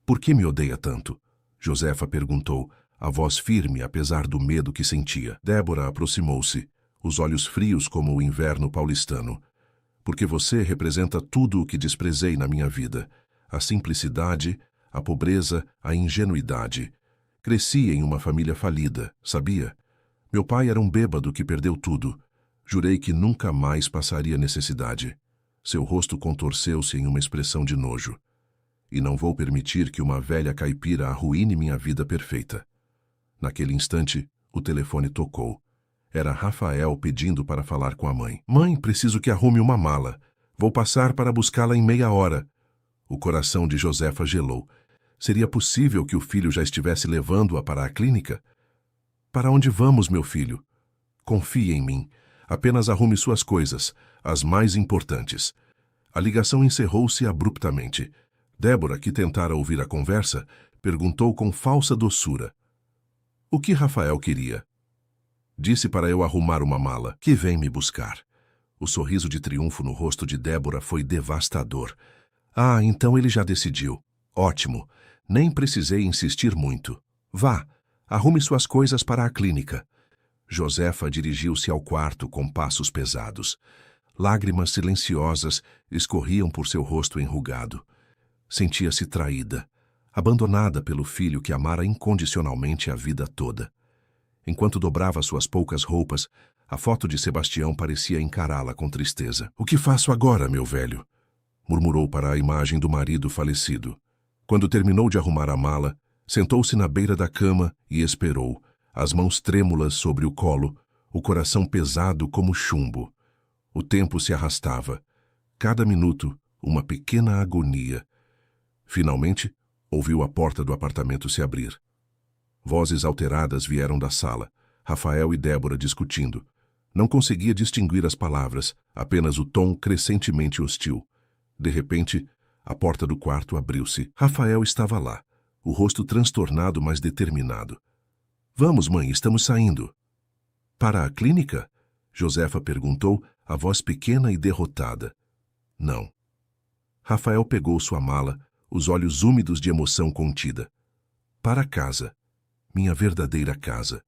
Por que me odeia tanto? Josefa perguntou, a voz firme apesar do medo que sentia. Débora aproximou-se, os olhos frios como o inverno paulistano. Porque você representa tudo o que desprezei na minha vida. A simplicidade, a pobreza, a ingenuidade. Cresci em uma família falida, sabia? Meu pai era um bêbado que perdeu tudo. Jurei que nunca mais passaria necessidade. Seu rosto contorceu-se em uma expressão de nojo. E não vou permitir que uma velha caipira arruine minha vida perfeita. Naquele instante, o telefone tocou. Era Rafael pedindo para falar com a mãe. Mãe, preciso que arrume uma mala. Vou passar para buscá-la em meia hora. O coração de Josefa gelou. Seria possível que o filho já estivesse levando-a para a clínica? Para onde vamos, meu filho? Confie em mim. Apenas arrume suas coisas, as mais importantes. A ligação encerrou-se abruptamente. Débora, que tentara ouvir a conversa, perguntou com falsa doçura. O que Rafael queria? Disse para eu arrumar uma mala, que vem me buscar. O sorriso de triunfo no rosto de Débora foi devastador. Ah, então ele já decidiu. Ótimo. Nem precisei insistir muito. Vá, arrume suas coisas para a clínica. Josefa dirigiu-se ao quarto com passos pesados. Lágrimas silenciosas escorriam por seu rosto enrugado. Sentia-se traída, abandonada pelo filho que amara incondicionalmente a vida toda. Enquanto dobrava suas poucas roupas, a foto de Sebastião parecia encará-la com tristeza. O que faço agora, meu velho? Murmurou para a imagem do marido falecido. Quando terminou de arrumar a mala, sentou-se na beira da cama e esperou, as mãos trêmulas sobre o colo, o coração pesado como chumbo. O tempo se arrastava. Cada minuto, uma pequena agonia. Finalmente, ouviu a porta do apartamento se abrir. Vozes alteradas vieram da sala. Rafael e Débora discutindo. Não conseguia distinguir as palavras, apenas o tom crescentemente hostil. De repente, a porta do quarto abriu-se. Rafael estava lá, o rosto transtornado, mas determinado. Vamos, mãe, estamos saindo. Para a clínica? Josefa perguntou, a voz pequena e derrotada. Não. Rafael pegou sua mala, os olhos úmidos de emoção contida. Para casa. Minha verdadeira casa.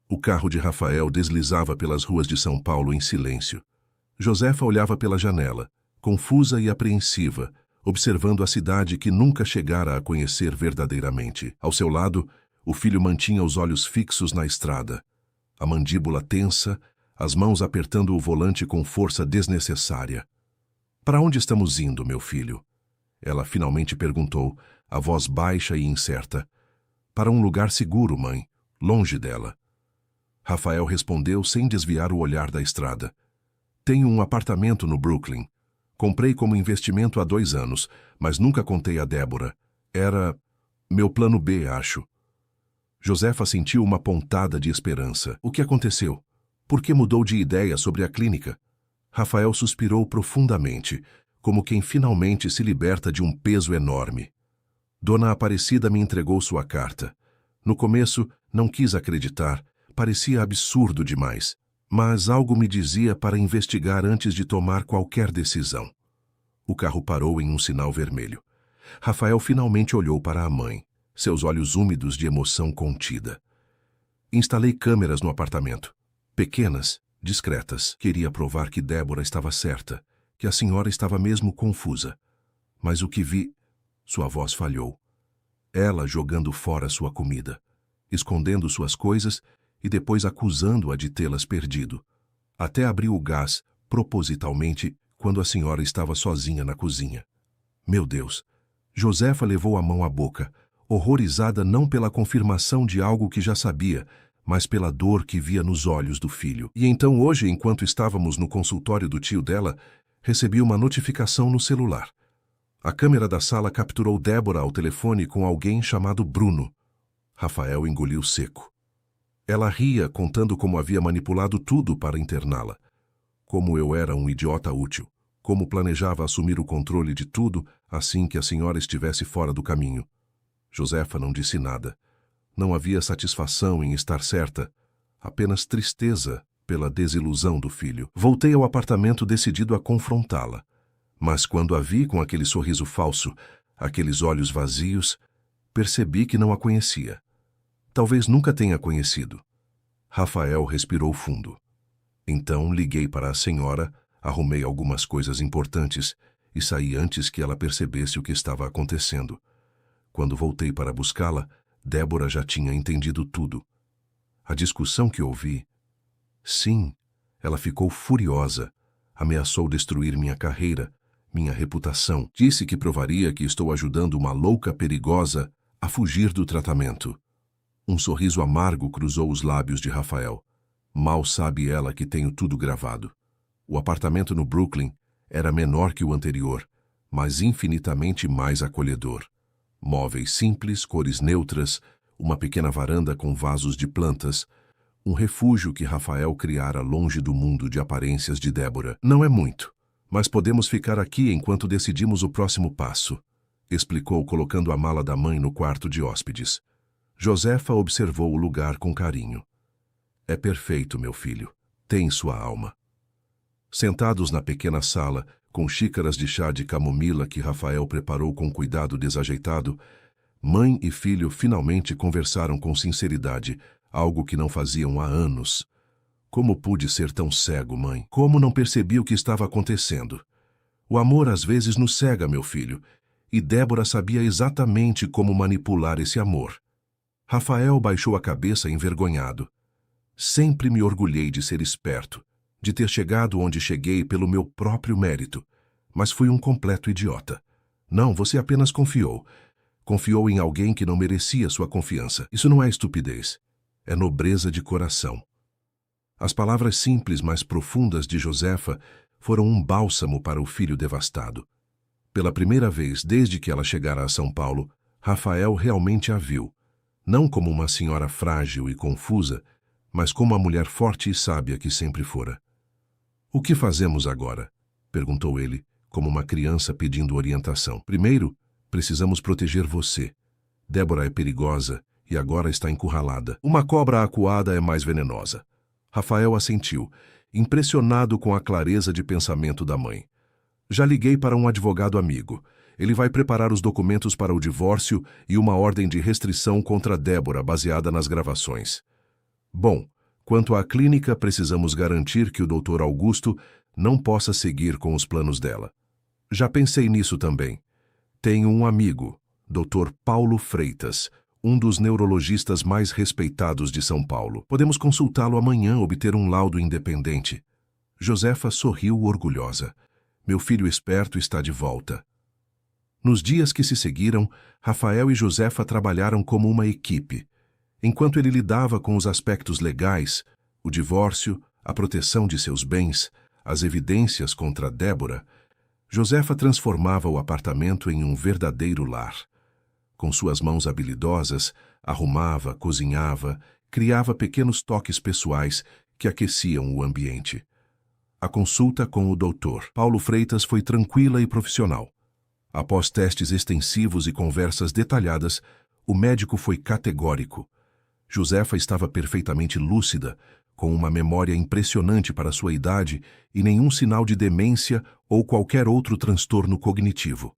O carro de Rafael deslizava pelas ruas de São Paulo em silêncio. Josefa olhava pela janela, confusa e apreensiva, observando a cidade que nunca chegara a conhecer verdadeiramente. Ao seu lado, o filho mantinha os olhos fixos na estrada, a mandíbula tensa, as mãos apertando o volante com força desnecessária. Para onde estamos indo, meu filho? Ela finalmente perguntou, a voz baixa e incerta. Para um lugar seguro, mãe, longe dela. Rafael respondeu sem desviar o olhar da estrada. Tenho um apartamento no Brooklyn. Comprei como investimento há 2 anos, mas nunca contei a Débora. Era meu plano B, acho. Josefa sentiu uma pontada de esperança. O que aconteceu? Por que mudou de ideia sobre a clínica? Rafael suspirou profundamente, como quem finalmente se liberta de um peso enorme. Dona Aparecida me entregou sua carta. No começo, não quis acreditar, parecia absurdo demais, mas algo me dizia para investigar antes de tomar qualquer decisão. O carro parou em um sinal vermelho. Rafael finalmente olhou para a mãe, seus olhos úmidos de emoção contida. Instalei câmeras no apartamento. Pequenas, discretas. Queria provar que Débora estava certa, que a senhora estava mesmo confusa. Mas o que vi... Sua voz falhou. Ela jogando fora sua comida, escondendo suas coisas e depois acusando-a de tê-las perdido. Até abriu o gás, propositalmente, quando a senhora estava sozinha na cozinha. Meu Deus! Josefa levou a mão à boca, horrorizada não pela confirmação de algo que já sabia, mas pela dor que via nos olhos do filho. E então hoje, enquanto estávamos no consultório do tio dela, recebi uma notificação no celular. A câmera da sala capturou Débora ao telefone com alguém chamado Bruno. Rafael engoliu seco. Ela ria, contando como havia manipulado tudo para interná-la. Como eu era um idiota útil. Como planejava assumir o controle de tudo assim que a senhora estivesse fora do caminho. Josefa não disse nada. Não havia satisfação em estar certa, apenas tristeza pela desilusão do filho. Voltei ao apartamento decidido a confrontá-la, mas quando a vi com aquele sorriso falso, aqueles olhos vazios, percebi que não a conhecia. Talvez nunca tenha conhecido. Rafael respirou fundo. Então liguei para a senhora, arrumei algumas coisas importantes e saí antes que ela percebesse o que estava acontecendo. Quando voltei para buscá-la, Débora já tinha entendido tudo. A discussão que ouvi... Sim, ela ficou furiosa. Ameaçou destruir minha carreira, minha reputação. Disse que provaria que estou ajudando uma louca perigosa a fugir do tratamento. Um sorriso amargo cruzou os lábios de Rafael. Mal sabe ela que tenho tudo gravado. O apartamento no Brooklyn era menor que o anterior, mas infinitamente mais acolhedor. Móveis simples, cores neutras, uma pequena varanda com vasos de plantas, um refúgio que Rafael criara longe do mundo de aparências de Débora. Não é muito, mas podemos ficar aqui enquanto decidimos o próximo passo, explicou colocando a mala da mãe no quarto de hóspedes. Josefa observou o lugar com carinho. É perfeito, meu filho. Tem sua alma. Sentados na pequena sala, com xícaras de chá de camomila que Rafael preparou com cuidado desajeitado, mãe e filho finalmente conversaram com sinceridade, algo que não faziam há anos. Como pude ser tão cego, mãe? Como não percebi o que estava acontecendo? O amor às vezes nos cega, meu filho, e Débora sabia exatamente como manipular esse amor. Rafael baixou a cabeça envergonhado. Sempre me orgulhei de ser esperto, de ter chegado onde cheguei pelo meu próprio mérito, mas fui um completo idiota. Não, você apenas confiou. Confiou em alguém que não merecia sua confiança. Isso não é estupidez, é nobreza de coração. As palavras simples, mas profundas de Josefa foram um bálsamo para o filho devastado. Pela primeira vez desde que ela chegara a São Paulo, Rafael realmente a viu, não como uma senhora frágil e confusa, mas como a mulher forte e sábia que sempre fora. "O que fazemos agora?" perguntou ele, como uma criança pedindo orientação. "Primeiro, precisamos proteger você. Débora é perigosa e agora está encurralada. Uma cobra acuada é mais venenosa." Rafael assentiu, impressionado com a clareza de pensamento da mãe. "Já liguei para um advogado amigo. Ele vai preparar os documentos para o divórcio e uma ordem de restrição contra Débora baseada nas gravações. Bom, quanto à clínica, precisamos garantir que o Dr. Augusto não possa seguir com os planos dela. Já pensei nisso também. Tenho um amigo, Dr. Paulo Freitas, um dos neurologistas mais respeitados de São Paulo. Podemos consultá-lo amanhã, obter um laudo independente." Josefa sorriu orgulhosa. Meu filho esperto está de volta. Nos dias que se seguiram, Rafael e Josefa trabalharam como uma equipe. Enquanto ele lidava com os aspectos legais, o divórcio, a proteção de seus bens, as evidências contra Débora, Josefa transformava o apartamento em um verdadeiro lar. Com suas mãos habilidosas, arrumava, cozinhava, criava pequenos toques pessoais que aqueciam o ambiente. A consulta com o Dr. Paulo Freitas foi tranquila e profissional. Após testes extensivos e conversas detalhadas, o médico foi categórico. Josefa estava perfeitamente lúcida, com uma memória impressionante para sua idade e nenhum sinal de demência ou qualquer outro transtorno cognitivo.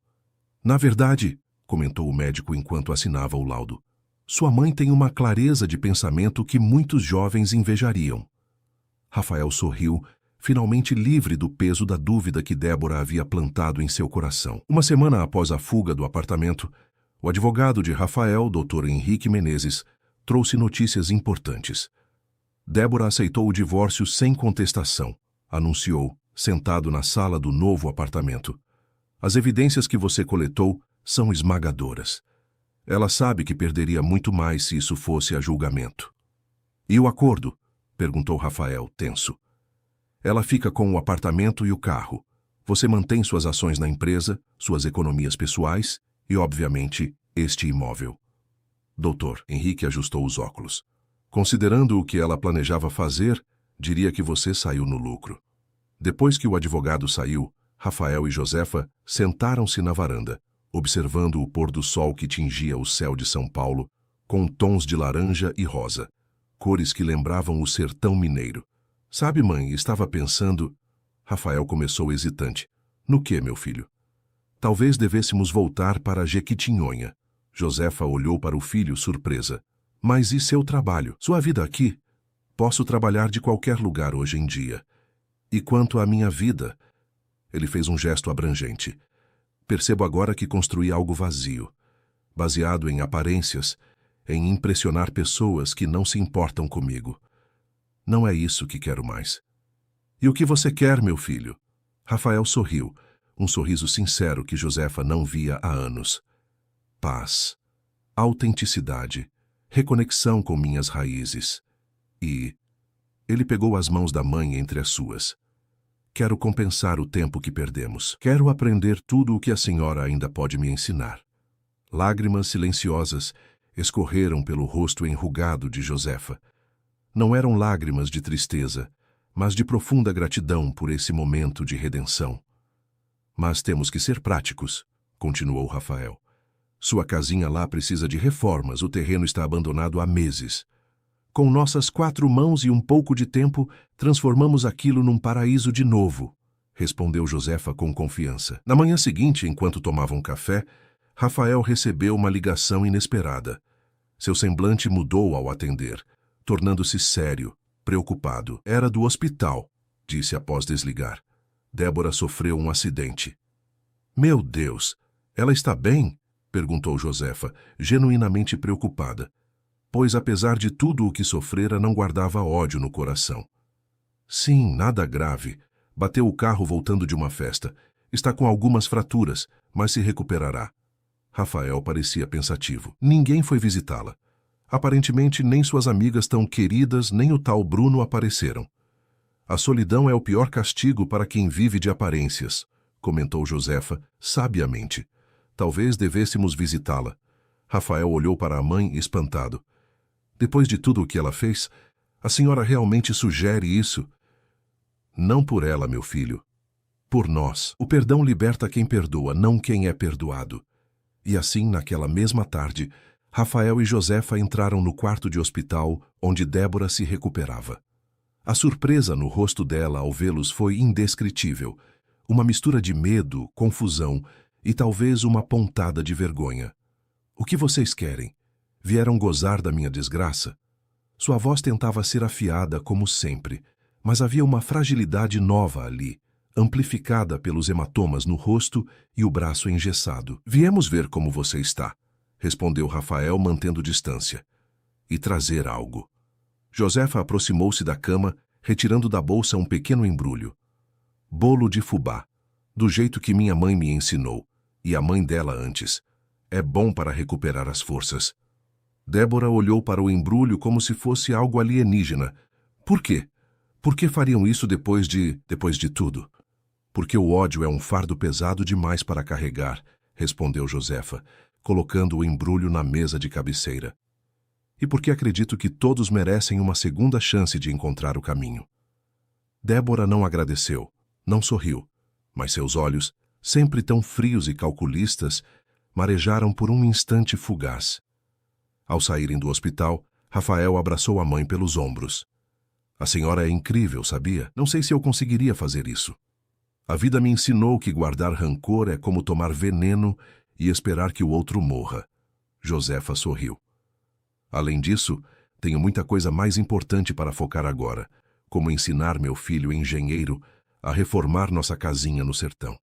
"Na verdade", comentou o médico enquanto assinava o laudo, "sua mãe tem uma clareza de pensamento que muitos jovens invejariam." Rafael sorriu, finalmente livre do peso da dúvida que Débora havia plantado em seu coração. Uma semana após a fuga do apartamento, o advogado de Rafael, Dr. Henrique Menezes, trouxe notícias importantes. Débora aceitou o divórcio sem contestação, anunciou, sentado na sala do novo apartamento. "As evidências que você coletou são esmagadoras. Ela sabe que perderia muito mais se isso fosse a julgamento." "E o acordo?" perguntou Rafael, tenso. "Ela fica com o apartamento e o carro. Você mantém suas ações na empresa, suas economias pessoais e, obviamente, este imóvel." Doutor, Henrique ajustou os óculos. "Considerando o que ela planejava fazer, diria que você saiu no lucro." Depois que o advogado saiu, Rafael e Josefa sentaram-se na varanda, observando o pôr do sol que tingia o céu de São Paulo, com tons de laranja e rosa, cores que lembravam o sertão mineiro. Sabe, mãe, estava pensando... Rafael começou hesitante. No que, meu filho? Talvez devêssemos voltar para Jequitinhonha. Josefa olhou para o filho surpresa. Mas e seu trabalho? Sua vida aqui? Posso trabalhar de qualquer lugar hoje em dia. E quanto à minha vida? Ele fez um gesto abrangente. Percebo agora que construí algo vazio, baseado em aparências, em impressionar pessoas que não se importam comigo. Não é isso que quero mais. E o que você quer, meu filho? Rafael sorriu, um sorriso sincero que Josefa não via há anos. Paz, autenticidade, reconexão com minhas raízes. E... Ele pegou as mãos da mãe entre as suas. Quero compensar o tempo que perdemos. Quero aprender tudo o que a senhora ainda pode me ensinar. Lágrimas silenciosas escorreram pelo rosto enrugado de Josefa. Não eram lágrimas de tristeza, mas de profunda gratidão por esse momento de redenção. Mas temos que ser práticos, continuou Rafael. Sua casinha lá precisa de reformas, o terreno está abandonado há meses. Com nossas 4 mãos e um pouco de tempo, transformamos aquilo num paraíso de novo, respondeu Josefa com confiança. Na manhã seguinte, enquanto tomavam café, Rafael recebeu uma ligação inesperada. Seu semblante mudou ao atender, tornando-se sério, preocupado. Era do hospital, disse após desligar. Débora sofreu um acidente. Meu Deus! Ela está bem? Perguntou Josefa, genuinamente preocupada, pois apesar de tudo o que sofrera, não guardava ódio no coração. Sim, nada grave. Bateu o carro voltando de uma festa. Está com algumas fraturas, mas se recuperará. Rafael parecia pensativo. Ninguém foi visitá-la. Aparentemente, nem suas amigas tão queridas, nem o tal Bruno apareceram. A solidão é o pior castigo para quem vive de aparências, comentou Josefa, sabiamente. Talvez devêssemos visitá-la. Rafael olhou para a mãe espantado. Depois de tudo o que ela fez, a senhora realmente sugere isso? Não por ela, meu filho. Por nós. O perdão liberta quem perdoa, não quem é perdoado. E assim, naquela mesma tarde, Rafael e Josefa entraram no quarto de hospital onde Débora se recuperava. A surpresa no rosto dela ao vê-los foi indescritível. Uma mistura de medo, confusão e talvez uma pontada de vergonha. O que vocês querem? Vieram gozar da minha desgraça? Sua voz tentava ser afiada como sempre, mas havia uma fragilidade nova ali, amplificada pelos hematomas no rosto e o braço engessado. Viemos ver como você está, respondeu Rafael mantendo distância, e trazer algo. Josefa aproximou-se da cama, retirando da bolsa um pequeno embrulho. Bolo de fubá, do jeito que minha mãe me ensinou, e a mãe dela antes. É bom para recuperar as forças. Débora olhou para o embrulho como se fosse algo alienígena. Por quê? Por que fariam isso depois de tudo? Porque o ódio é um fardo pesado demais para carregar, respondeu Josefa, colocando o embrulho na mesa de cabeceira. E porque acredito que todos merecem uma segunda chance de encontrar o caminho. Débora não agradeceu, não sorriu, mas seus olhos, sempre tão frios e calculistas, marejaram por um instante fugaz. Ao saírem do hospital, Rafael abraçou a mãe pelos ombros. A senhora é incrível, sabia? Não sei se eu conseguiria fazer isso. A vida me ensinou que guardar rancor é como tomar veneno e esperar que o outro morra. Josefa sorriu. Além disso, tenho muita coisa mais importante para focar agora, como ensinar meu filho engenheiro a reformar nossa casinha no sertão.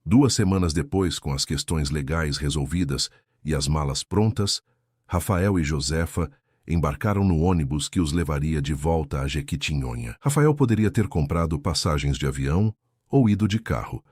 2 semanas depois, com as questões legais resolvidas e as malas prontas, Rafael e Josefa embarcaram no ônibus que os levaria de volta a Jequitinhonha. Rafael poderia ter comprado passagens de avião ou ido de carro,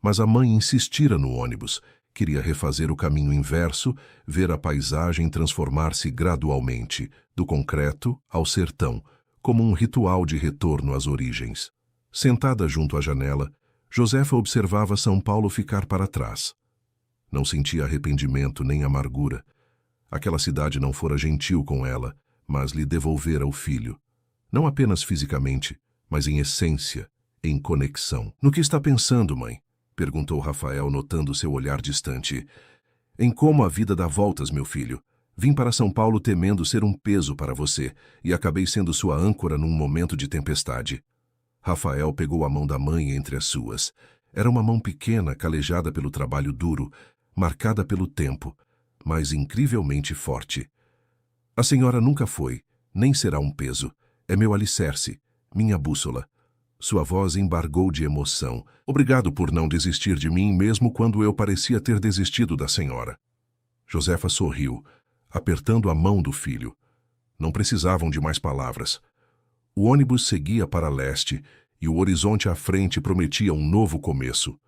mas a mãe insistira no ônibus. Queria refazer o caminho inverso, ver a paisagem transformar-se gradualmente, do concreto ao sertão, como um ritual de retorno às origens. Sentada junto à janela, Josefa observava São Paulo ficar para trás. Não sentia arrependimento nem amargura. Aquela cidade não fora gentil com ela, mas lhe devolvera o filho. Não apenas fisicamente, mas em essência, em conexão. No que está pensando, mãe? Perguntou Rafael, notando seu olhar distante. Em como a vida dá voltas, meu filho. Vim para São Paulo temendo ser um peso para você e acabei sendo sua âncora num momento de tempestade. Rafael pegou a mão da mãe entre as suas. Era uma mão pequena, calejada pelo trabalho duro, marcada pelo tempo, mas incrivelmente forte. A senhora nunca foi, nem será um peso. É meu alicerce, minha bússola. Sua voz embargou de emoção. Obrigado por não desistir de mim mesmo quando eu parecia ter desistido da senhora. Josefa sorriu, apertando a mão do filho. Não precisavam de mais palavras. O ônibus seguia para leste e o horizonte à frente prometia um novo começo.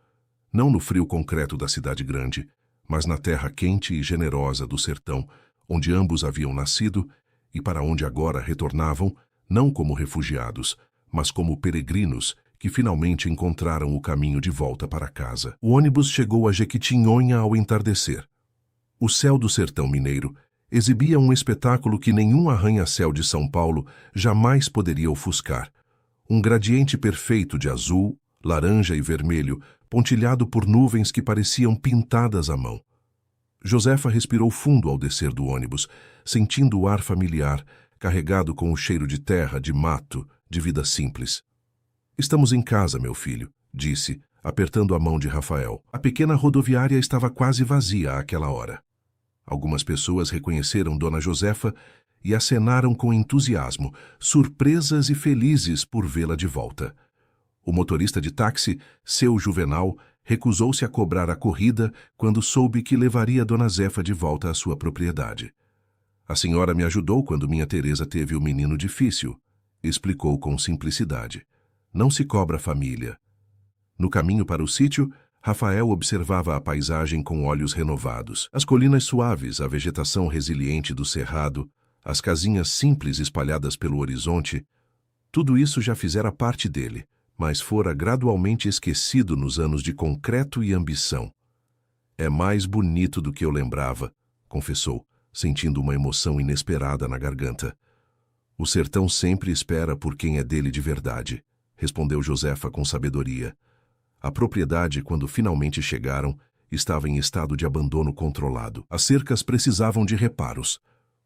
Não no frio concreto da cidade grande, mas na terra quente e generosa do sertão, onde ambos haviam nascido e para onde agora retornavam, não como refugiados, mas como peregrinos que finalmente encontraram o caminho de volta para casa. O ônibus chegou a Jequitinhonha ao entardecer. O céu do sertão mineiro exibia um espetáculo que nenhum arranha-céu de São Paulo jamais poderia ofuscar. Um gradiente perfeito de azul, laranja e vermelho, pontilhado por nuvens que pareciam pintadas à mão. Josefa respirou fundo ao descer do ônibus, sentindo o ar familiar, carregado com o cheiro de terra, de mato, de vida simples. Estamos em casa, meu filho, disse, apertando a mão de Rafael. A pequena rodoviária estava quase vazia àquela hora. Algumas pessoas reconheceram Dona Josefa e acenaram com entusiasmo, surpresas e felizes por vê-la de volta. O motorista de táxi, seu Juvenal, recusou-se a cobrar a corrida quando soube que levaria Dona Zefa de volta à sua propriedade. A senhora me ajudou quando minha Teresa teve o menino difícil, explicou com simplicidade. Não se cobra família. No caminho para o sítio, Rafael observava a paisagem com olhos renovados. As colinas suaves, a vegetação resiliente do cerrado, as casinhas simples espalhadas pelo horizonte, tudo isso já fizera parte dele, mas fora gradualmente esquecido nos anos de concreto e ambição. É mais bonito do que eu lembrava, confessou, sentindo uma emoção inesperada na garganta. O sertão sempre espera por quem é dele de verdade, respondeu Josefa com sabedoria. A propriedade, quando finalmente chegaram, estava em estado de abandono controlado. As cercas precisavam de reparos.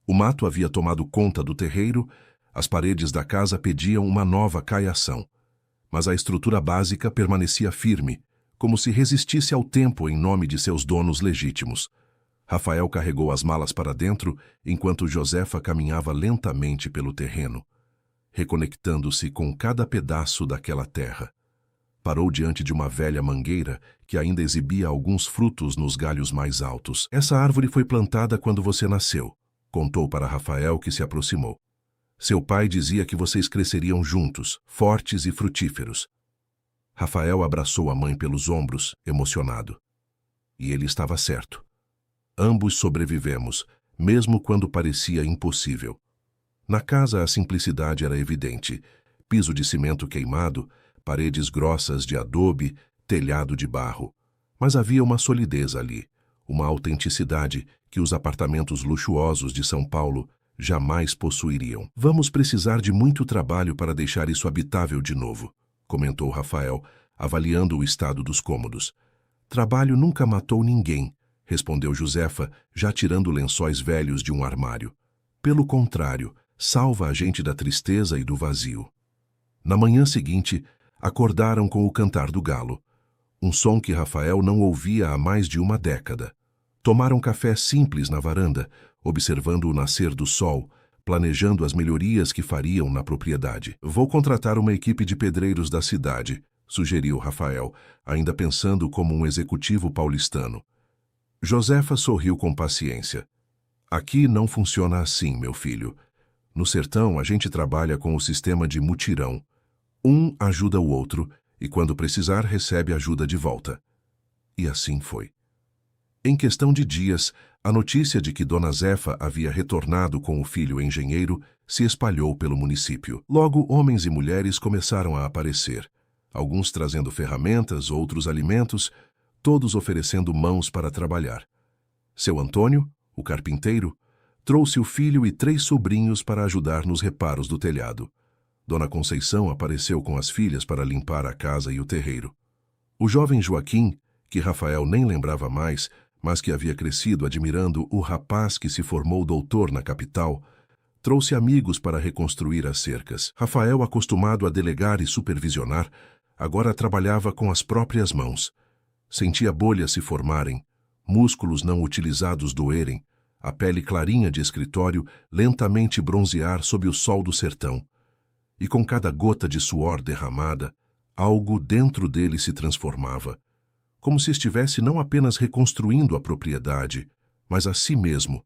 O mato havia tomado conta do terreiro, as paredes da casa pediam uma nova caiação. Mas a estrutura básica permanecia firme, como se resistisse ao tempo em nome de seus donos legítimos. Rafael carregou as malas para dentro, enquanto Josefa caminhava lentamente pelo terreno, reconectando-se com cada pedaço daquela terra. Parou diante de uma velha mangueira que ainda exibia alguns frutos nos galhos mais altos. Essa árvore foi plantada quando você nasceu, contou para Rafael, que se aproximou. Seu pai dizia que vocês cresceriam juntos, fortes e frutíferos. Rafael abraçou a mãe pelos ombros, emocionado. E ele estava certo. Ambos sobrevivemos, mesmo quando parecia impossível. Na casa a simplicidade era evidente. Piso de cimento queimado, paredes grossas de adobe, telhado de barro. Mas havia uma solidez ali, uma autenticidade que os apartamentos luxuosos de São Paulo jamais possuiriam. Vamos precisar de muito trabalho para deixar isso habitável de novo, comentou Rafael, avaliando o estado dos cômodos. Trabalho nunca matou ninguém, respondeu Josefa, já tirando lençóis velhos de um armário. Pelo contrário, salva a gente da tristeza e do vazio. Na manhã seguinte, acordaram com o cantar do galo, um som que Rafael não ouvia há mais de uma década. Tomaram café simples na varanda, observando o nascer do sol, planejando as melhorias que fariam na propriedade. Vou contratar uma equipe de pedreiros da cidade, sugeriu Rafael, ainda pensando como um executivo paulistano. Josefa sorriu com paciência. Aqui não funciona assim, meu filho. No sertão, a gente trabalha com o sistema de mutirão. Um ajuda o outro e, quando precisar, recebe ajuda de volta. E assim foi. Em questão de dias, a notícia de que Dona Zefa havia retornado com o filho engenheiro se espalhou pelo município. Logo, homens e mulheres começaram a aparecer, alguns trazendo ferramentas, outros alimentos, todos oferecendo mãos para trabalhar. Seu Antônio, o carpinteiro, trouxe o filho e 3 sobrinhos para ajudar nos reparos do telhado. Dona Conceição apareceu com as filhas para limpar a casa e o terreiro. O jovem Joaquim, que Rafael nem lembrava mais, mas que havia crescido admirando o rapaz que se formou doutor na capital, trouxe amigos para reconstruir as cercas. Rafael, acostumado a delegar e supervisionar, agora trabalhava com as próprias mãos. Sentia bolhas se formarem, músculos não utilizados doerem, a pele clarinha de escritório lentamente bronzear sob o sol do sertão. E com cada gota de suor derramada, algo dentro dele se transformava, como se estivesse não apenas reconstruindo a propriedade, mas a si mesmo.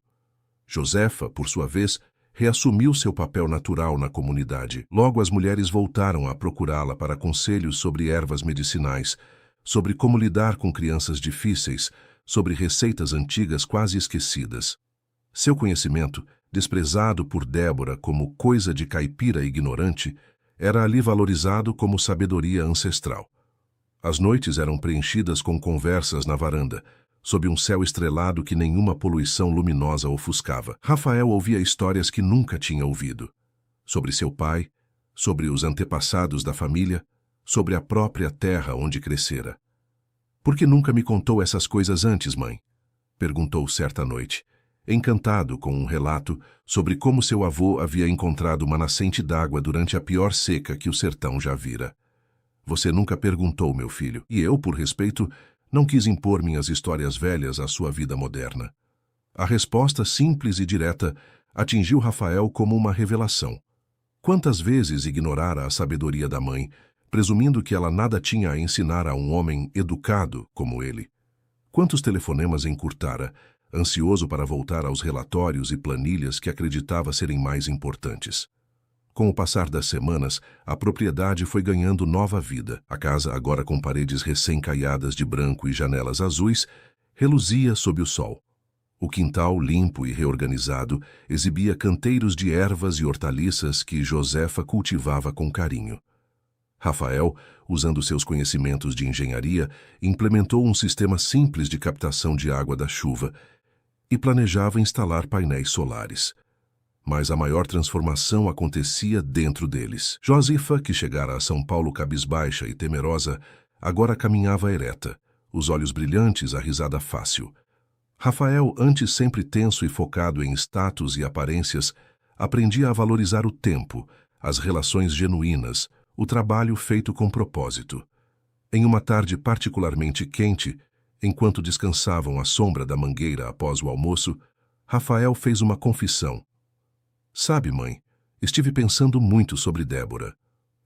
Josefa, por sua vez, reassumiu seu papel natural na comunidade. Logo as mulheres voltaram a procurá-la para conselhos sobre ervas medicinais, sobre como lidar com crianças difíceis, sobre receitas antigas quase esquecidas. Seu conhecimento, desprezado por Débora como coisa de caipira ignorante, era ali valorizado como sabedoria ancestral. As noites eram preenchidas com conversas na varanda, sob um céu estrelado que nenhuma poluição luminosa ofuscava. Rafael ouvia histórias que nunca tinha ouvido. Sobre seu pai, sobre os antepassados da família, sobre a própria terra onde crescera. "Por que nunca me contou essas coisas antes, mãe?" perguntou certa noite, encantado com um relato sobre como seu avô havia encontrado uma nascente d'água durante a pior seca que o sertão já vira. "Você nunca perguntou, meu filho, e eu, por respeito, não quis impor minhas histórias velhas à sua vida moderna." A resposta simples e direta atingiu Rafael como uma revelação. Quantas vezes ignorara a sabedoria da mãe, presumindo que ela nada tinha a ensinar a um homem educado como ele? Quantos telefonemas encurtara, ansioso para voltar aos relatórios e planilhas que acreditava serem mais importantes. Com o passar das semanas, a propriedade foi ganhando nova vida. A casa, agora com paredes recém-caiadas de branco e janelas azuis, reluzia sob o sol. O quintal, limpo e reorganizado, exibia canteiros de ervas e hortaliças que Josefa cultivava com carinho. Rafael, usando seus conhecimentos de engenharia, implementou um sistema simples de captação de água da chuva e planejava instalar painéis solares. Mas a maior transformação acontecia dentro deles. Josefa, que chegara a São Paulo cabisbaixa e temerosa, agora caminhava ereta, os olhos brilhantes, a risada fácil. Rafael, antes sempre tenso e focado em status e aparências, aprendia a valorizar o tempo, as relações genuínas, o trabalho feito com propósito. Em uma tarde particularmente quente, enquanto descansavam à sombra da mangueira após o almoço, Rafael fez uma confissão. "Sabe, mãe, estive pensando muito sobre Débora."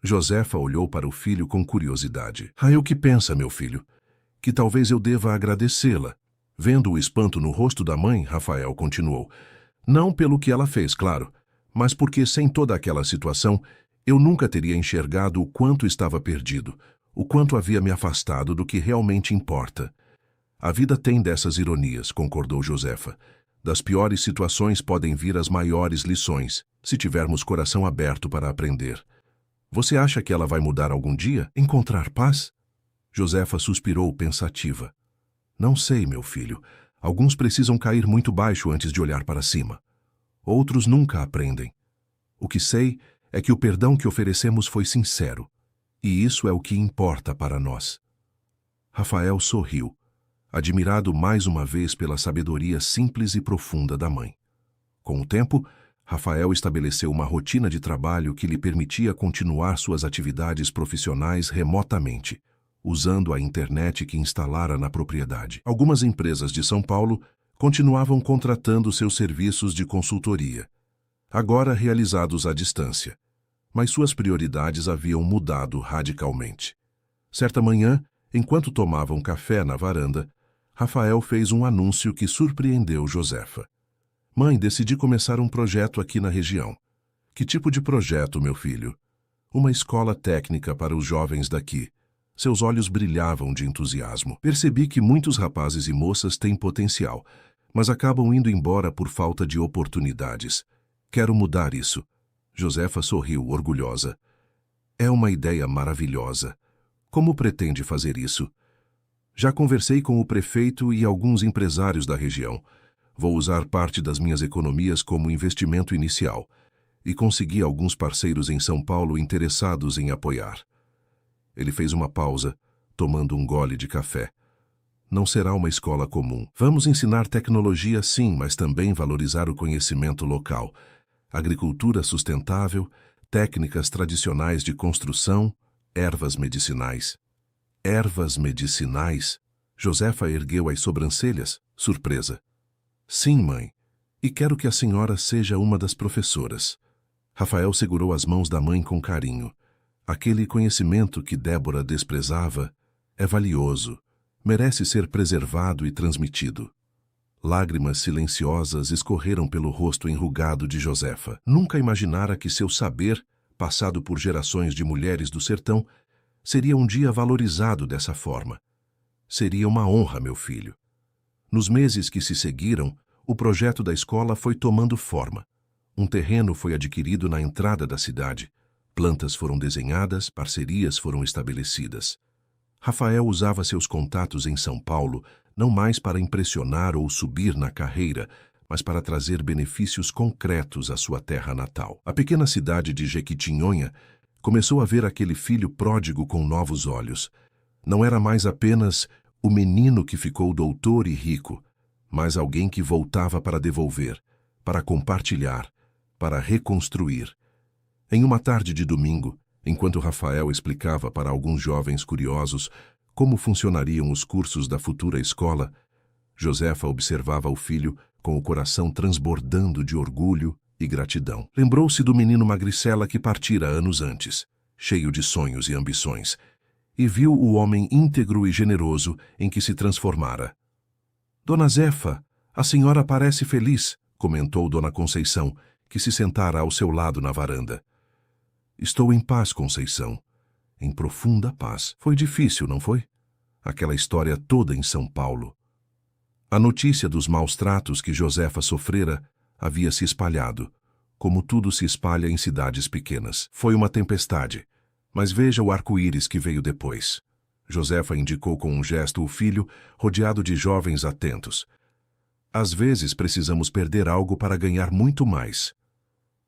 Josefa olhou para o filho com curiosidade. "O que pensa, meu filho? Que talvez eu deva agradecê-la." Vendo o espanto no rosto da mãe, Rafael continuou. "Não pelo que ela fez, claro, mas porque sem toda aquela situação, eu nunca teria enxergado o quanto estava perdido, o quanto havia me afastado do que realmente importa." "A vida tem dessas ironias", concordou Josefa. "Das piores situações podem vir as maiores lições, se tivermos coração aberto para aprender." "Você acha que ela vai mudar algum dia? Encontrar paz?" Josefa suspirou pensativa. "Não sei, meu filho. Alguns precisam cair muito baixo antes de olhar para cima. Outros nunca aprendem. O que sei é que o perdão que oferecemos foi sincero, e isso é o que importa para nós." Rafael sorriu, admirado mais uma vez pela sabedoria simples e profunda da mãe. Com o tempo, Rafael estabeleceu uma rotina de trabalho que lhe permitia continuar suas atividades profissionais remotamente, usando a internet que instalara na propriedade. Algumas empresas de São Paulo continuavam contratando seus serviços de consultoria, agora realizados à distância, mas suas prioridades haviam mudado radicalmente. Certa manhã, enquanto tomavam café na varanda, Rafael fez um anúncio que surpreendeu Josefa. "Mãe, decidi começar um projeto aqui na região." "Que tipo de projeto, meu filho?" "Uma escola técnica para os jovens daqui." Seus olhos brilhavam de entusiasmo. "Percebi que muitos rapazes e moças têm potencial, mas acabam indo embora por falta de oportunidades. Quero mudar isso." Josefa sorriu, orgulhosa. "É uma ideia maravilhosa. Como pretende fazer isso?" "Já conversei com o prefeito e alguns empresários da região. Vou usar parte das minhas economias como investimento inicial e consegui alguns parceiros em São Paulo interessados em apoiar." Ele fez uma pausa, tomando um gole de café. Não será uma escola comum. Vamos ensinar tecnologia sim, mas também valorizar o conhecimento local. Agricultura sustentável, técnicas tradicionais de construção, ervas medicinais. Ervas medicinais? Josefa ergueu as sobrancelhas, surpresa. Sim, mãe. E quero que a senhora seja uma das professoras. Rafael segurou as mãos da mãe com carinho. Aquele conhecimento que Débora desprezava é valioso, merece ser preservado e transmitido. Lágrimas silenciosas escorreram pelo rosto enrugado de Josefa. Nunca imaginara que seu saber, passado por gerações de mulheres do sertão, seria um dia valorizado dessa forma. Seria uma honra, meu filho. Nos meses que se seguiram, o projeto da escola foi tomando forma. Um terreno foi adquirido na entrada da cidade. Plantas foram desenhadas, parcerias foram estabelecidas. Rafael usava seus contatos em São Paulo não mais para impressionar ou subir na carreira, mas para trazer benefícios concretos à sua terra natal. A pequena cidade de Jequitinhonha começou a ver aquele filho pródigo com novos olhos. Não era mais apenas o menino que ficou doutor e rico, mas alguém que voltava para devolver, para compartilhar, para reconstruir. Em uma tarde de domingo, enquanto Rafael explicava para alguns jovens curiosos como funcionariam os cursos da futura escola, Josefa observava o filho com o coração transbordando de orgulho e gratidão. Lembrou-se do menino magricela que partira anos antes, cheio de sonhos e ambições, e viu o homem íntegro e generoso em que se transformara. Dona Zefa, a senhora parece feliz, comentou Dona Conceição, que se sentara ao seu lado na varanda. Estou em paz, Conceição. Em profunda paz. Foi difícil, não foi? Aquela história toda em São Paulo. A notícia dos maus tratos que Josefa sofrera havia se espalhado, como tudo se espalha em cidades pequenas. Foi uma tempestade, mas veja o arco-íris que veio depois. Josefa indicou com um gesto o filho, rodeado de jovens atentos. Às vezes precisamos perder algo para ganhar muito mais.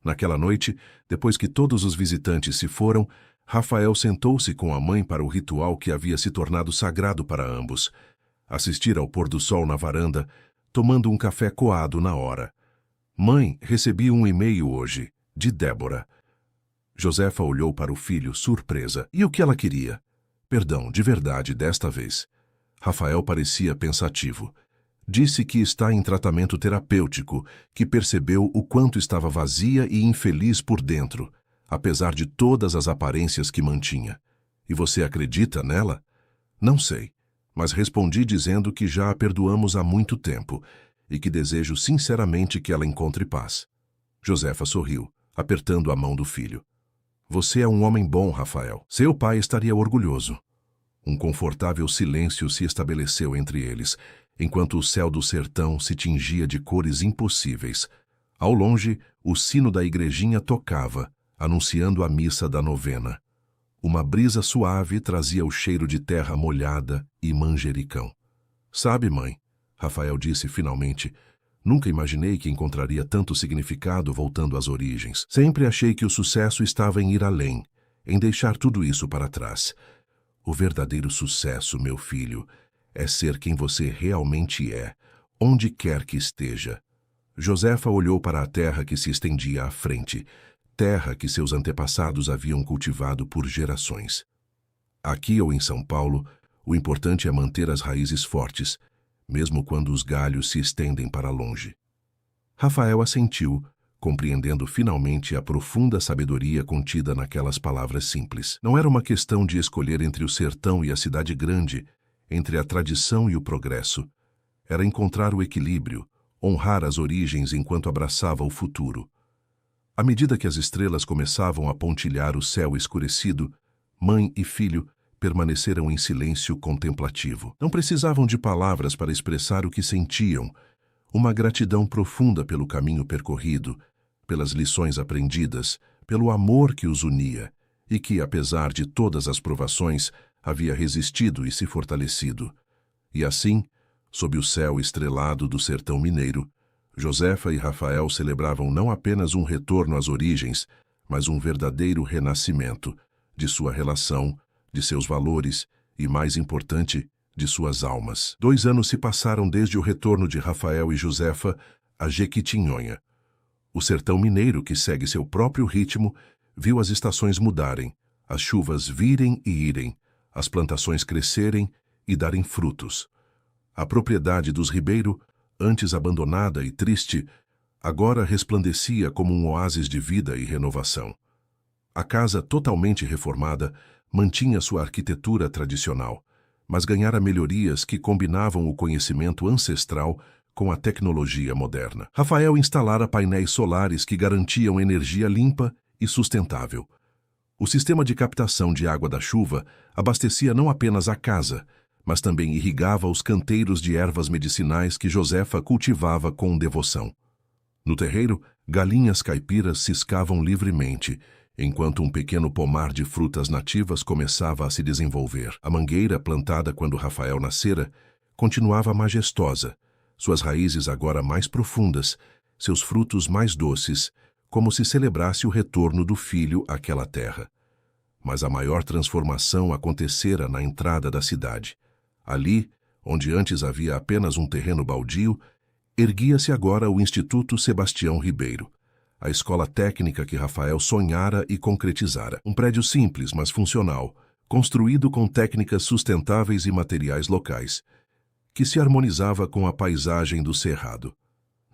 Naquela noite, depois que todos os visitantes se foram, Rafael sentou-se com a mãe para o ritual que havia se tornado sagrado para ambos. Assistir ao pôr do sol na varanda, tomando um café coado na hora. Mãe, recebi um e-mail hoje, de Débora. Josefa olhou para o filho, surpresa. E o que ela queria? Perdão, de verdade, desta vez. Rafael parecia pensativo. Disse que está em tratamento terapêutico, que percebeu o quanto estava vazia e infeliz por dentro, apesar de todas as aparências que mantinha. E você acredita nela? Não sei, mas respondi dizendo que já a perdoamos há muito tempo e que desejo sinceramente que ela encontre paz. Josefa sorriu, apertando a mão do filho. Você é um homem bom, Rafael. Seu pai estaria orgulhoso. Um confortável silêncio se estabeleceu entre eles, enquanto o céu do sertão se tingia de cores impossíveis. Ao longe, o sino da igrejinha tocava, anunciando a missa da novena. Uma brisa suave trazia o cheiro de terra molhada e manjericão. Sabe, mãe, Rafael disse finalmente, nunca imaginei que encontraria tanto significado voltando às origens. Sempre achei que o sucesso estava em ir além, em deixar tudo isso para trás. O verdadeiro sucesso, meu filho, é ser quem você realmente é, onde quer que esteja. Josefa olhou para a terra que se estendia à frente, terra que seus antepassados haviam cultivado por gerações. Aqui ou em São Paulo, o importante é manter as raízes fortes, mesmo quando os galhos se estendem para longe. Rafael assentiu, compreendendo finalmente a profunda sabedoria contida naquelas palavras simples. Não era uma questão de escolher entre o sertão e a cidade grande, entre a tradição e o progresso. Era encontrar o equilíbrio, honrar as origens enquanto abraçava o futuro. À medida que as estrelas começavam a pontilhar o céu escurecido, mãe e filho permaneceram em silêncio contemplativo. Não precisavam de palavras para expressar o que sentiam, uma gratidão profunda pelo caminho percorrido, pelas lições aprendidas, pelo amor que os unia e que, apesar de todas as provações, havia resistido e se fortalecido. E assim, sob o céu estrelado do sertão mineiro, Josefa e Rafael celebravam não apenas um retorno às origens, mas um verdadeiro renascimento de sua relação, de seus valores e, mais importante, de suas almas. 2 anos se passaram desde o retorno de Rafael e Josefa a Jequitinhonha. O sertão mineiro, que segue seu próprio ritmo, viu as estações mudarem, as chuvas virem e irem, as plantações crescerem e darem frutos. A propriedade dos Ribeiro, antes abandonada e triste, agora resplandecia como um oásis de vida e renovação. A casa, totalmente reformada, mantinha sua arquitetura tradicional, mas ganhara melhorias que combinavam o conhecimento ancestral com a tecnologia moderna. Rafael instalara painéis solares que garantiam energia limpa e sustentável. O sistema de captação de água da chuva abastecia não apenas a casa, mas também irrigava os canteiros de ervas medicinais que Josefa cultivava com devoção. No terreiro, galinhas caipiras ciscavam livremente, enquanto um pequeno pomar de frutas nativas começava a se desenvolver. A mangueira, plantada quando Rafael nascera, continuava majestosa, suas raízes agora mais profundas, seus frutos mais doces, como se celebrasse o retorno do filho àquela terra. Mas a maior transformação acontecera na entrada da cidade. Ali, onde antes havia apenas um terreno baldio, erguia-se agora o Instituto Sebastião Ribeiro, a escola técnica que Rafael sonhara e concretizara. Um prédio simples, mas funcional, construído com técnicas sustentáveis e materiais locais, que se harmonizava com a paisagem do cerrado.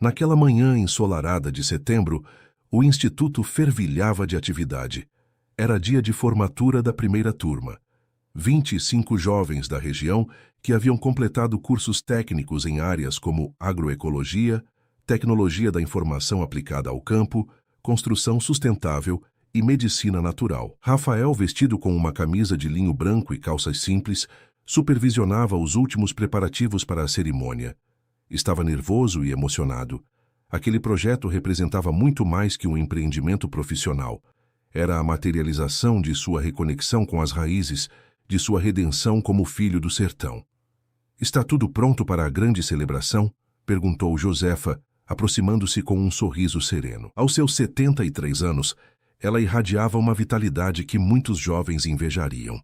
Naquela manhã ensolarada de setembro, o Instituto fervilhava de atividade. Era dia de formatura da primeira turma. 25 jovens da região que haviam completado cursos técnicos em áreas como agroecologia, tecnologia da informação aplicada ao campo, construção sustentável e medicina natural. Rafael, vestido com uma camisa de linho branco e calças simples, supervisionava os últimos preparativos para a cerimônia. Estava nervoso e emocionado. Aquele projeto representava muito mais que um empreendimento profissional. Era a materialização de sua reconexão com as raízes, de sua redenção como filho do sertão. "Está tudo pronto para a grande celebração?" perguntou Josefa, aproximando-se com um sorriso sereno. Aos seus 73 anos, ela irradiava uma vitalidade que muitos jovens invejariam.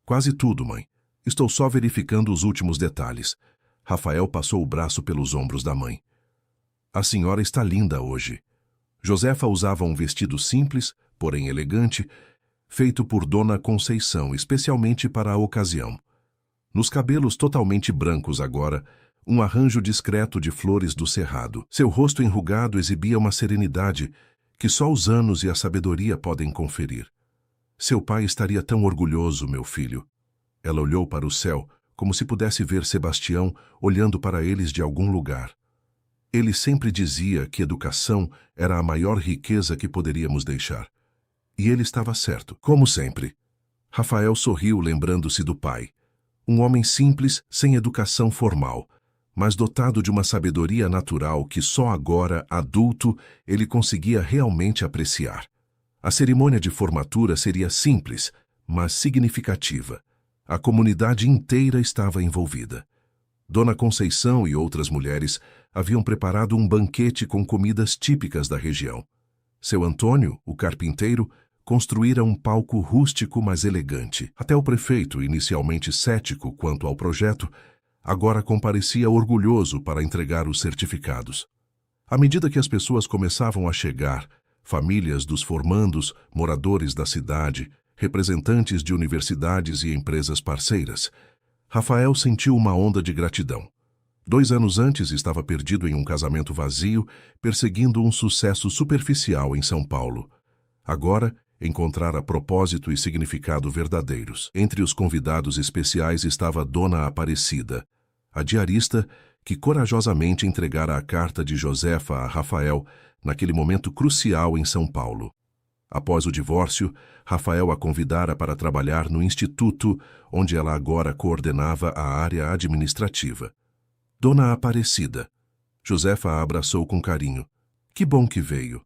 "Quase tudo, mãe. Estou só verificando os últimos detalhes." Rafael passou o braço pelos ombros da mãe. "A senhora está linda hoje." Josefa usava um vestido simples, porém elegante, feito por Dona Conceição, especialmente para a ocasião. Nos cabelos totalmente brancos agora, um arranjo discreto de flores do cerrado. Seu rosto enrugado exibia uma serenidade que só os anos e a sabedoria podem conferir. "Seu pai estaria tão orgulhoso, meu filho." Ela olhou para o céu, como se pudesse ver Sebastião olhando para eles de algum lugar. Ele sempre dizia que educação era a maior riqueza que poderíamos deixar. E ele estava certo, como sempre. Rafael sorriu, lembrando-se do pai. Um homem simples, sem educação formal, mas dotado de uma sabedoria natural que só agora, adulto, ele conseguia realmente apreciar. A cerimônia de formatura seria simples, mas significativa. A comunidade inteira estava envolvida. Dona Conceição e outras mulheres haviam preparado um banquete com comidas típicas da região. Seu Antônio, o carpinteiro, construíra um palco rústico mas elegante. Até o prefeito, inicialmente cético quanto ao projeto, agora comparecia orgulhoso para entregar os certificados. À medida que as pessoas começavam a chegar, famílias dos formandos, moradores da cidade, representantes de universidades e empresas parceiras, Rafael sentiu uma onda de gratidão. 2 anos antes estava perdido em um casamento vazio, perseguindo um sucesso superficial em São Paulo. Agora, encontrara propósito e significado verdadeiros. Entre os convidados especiais estava Dona Aparecida, a diarista que corajosamente entregara a carta de Josefa a Rafael naquele momento crucial em São Paulo. Após o divórcio, Rafael a convidara para trabalhar no instituto, onde ela agora coordenava a área administrativa. Dona Aparecida. Josefa a abraçou com carinho. "Que bom que veio."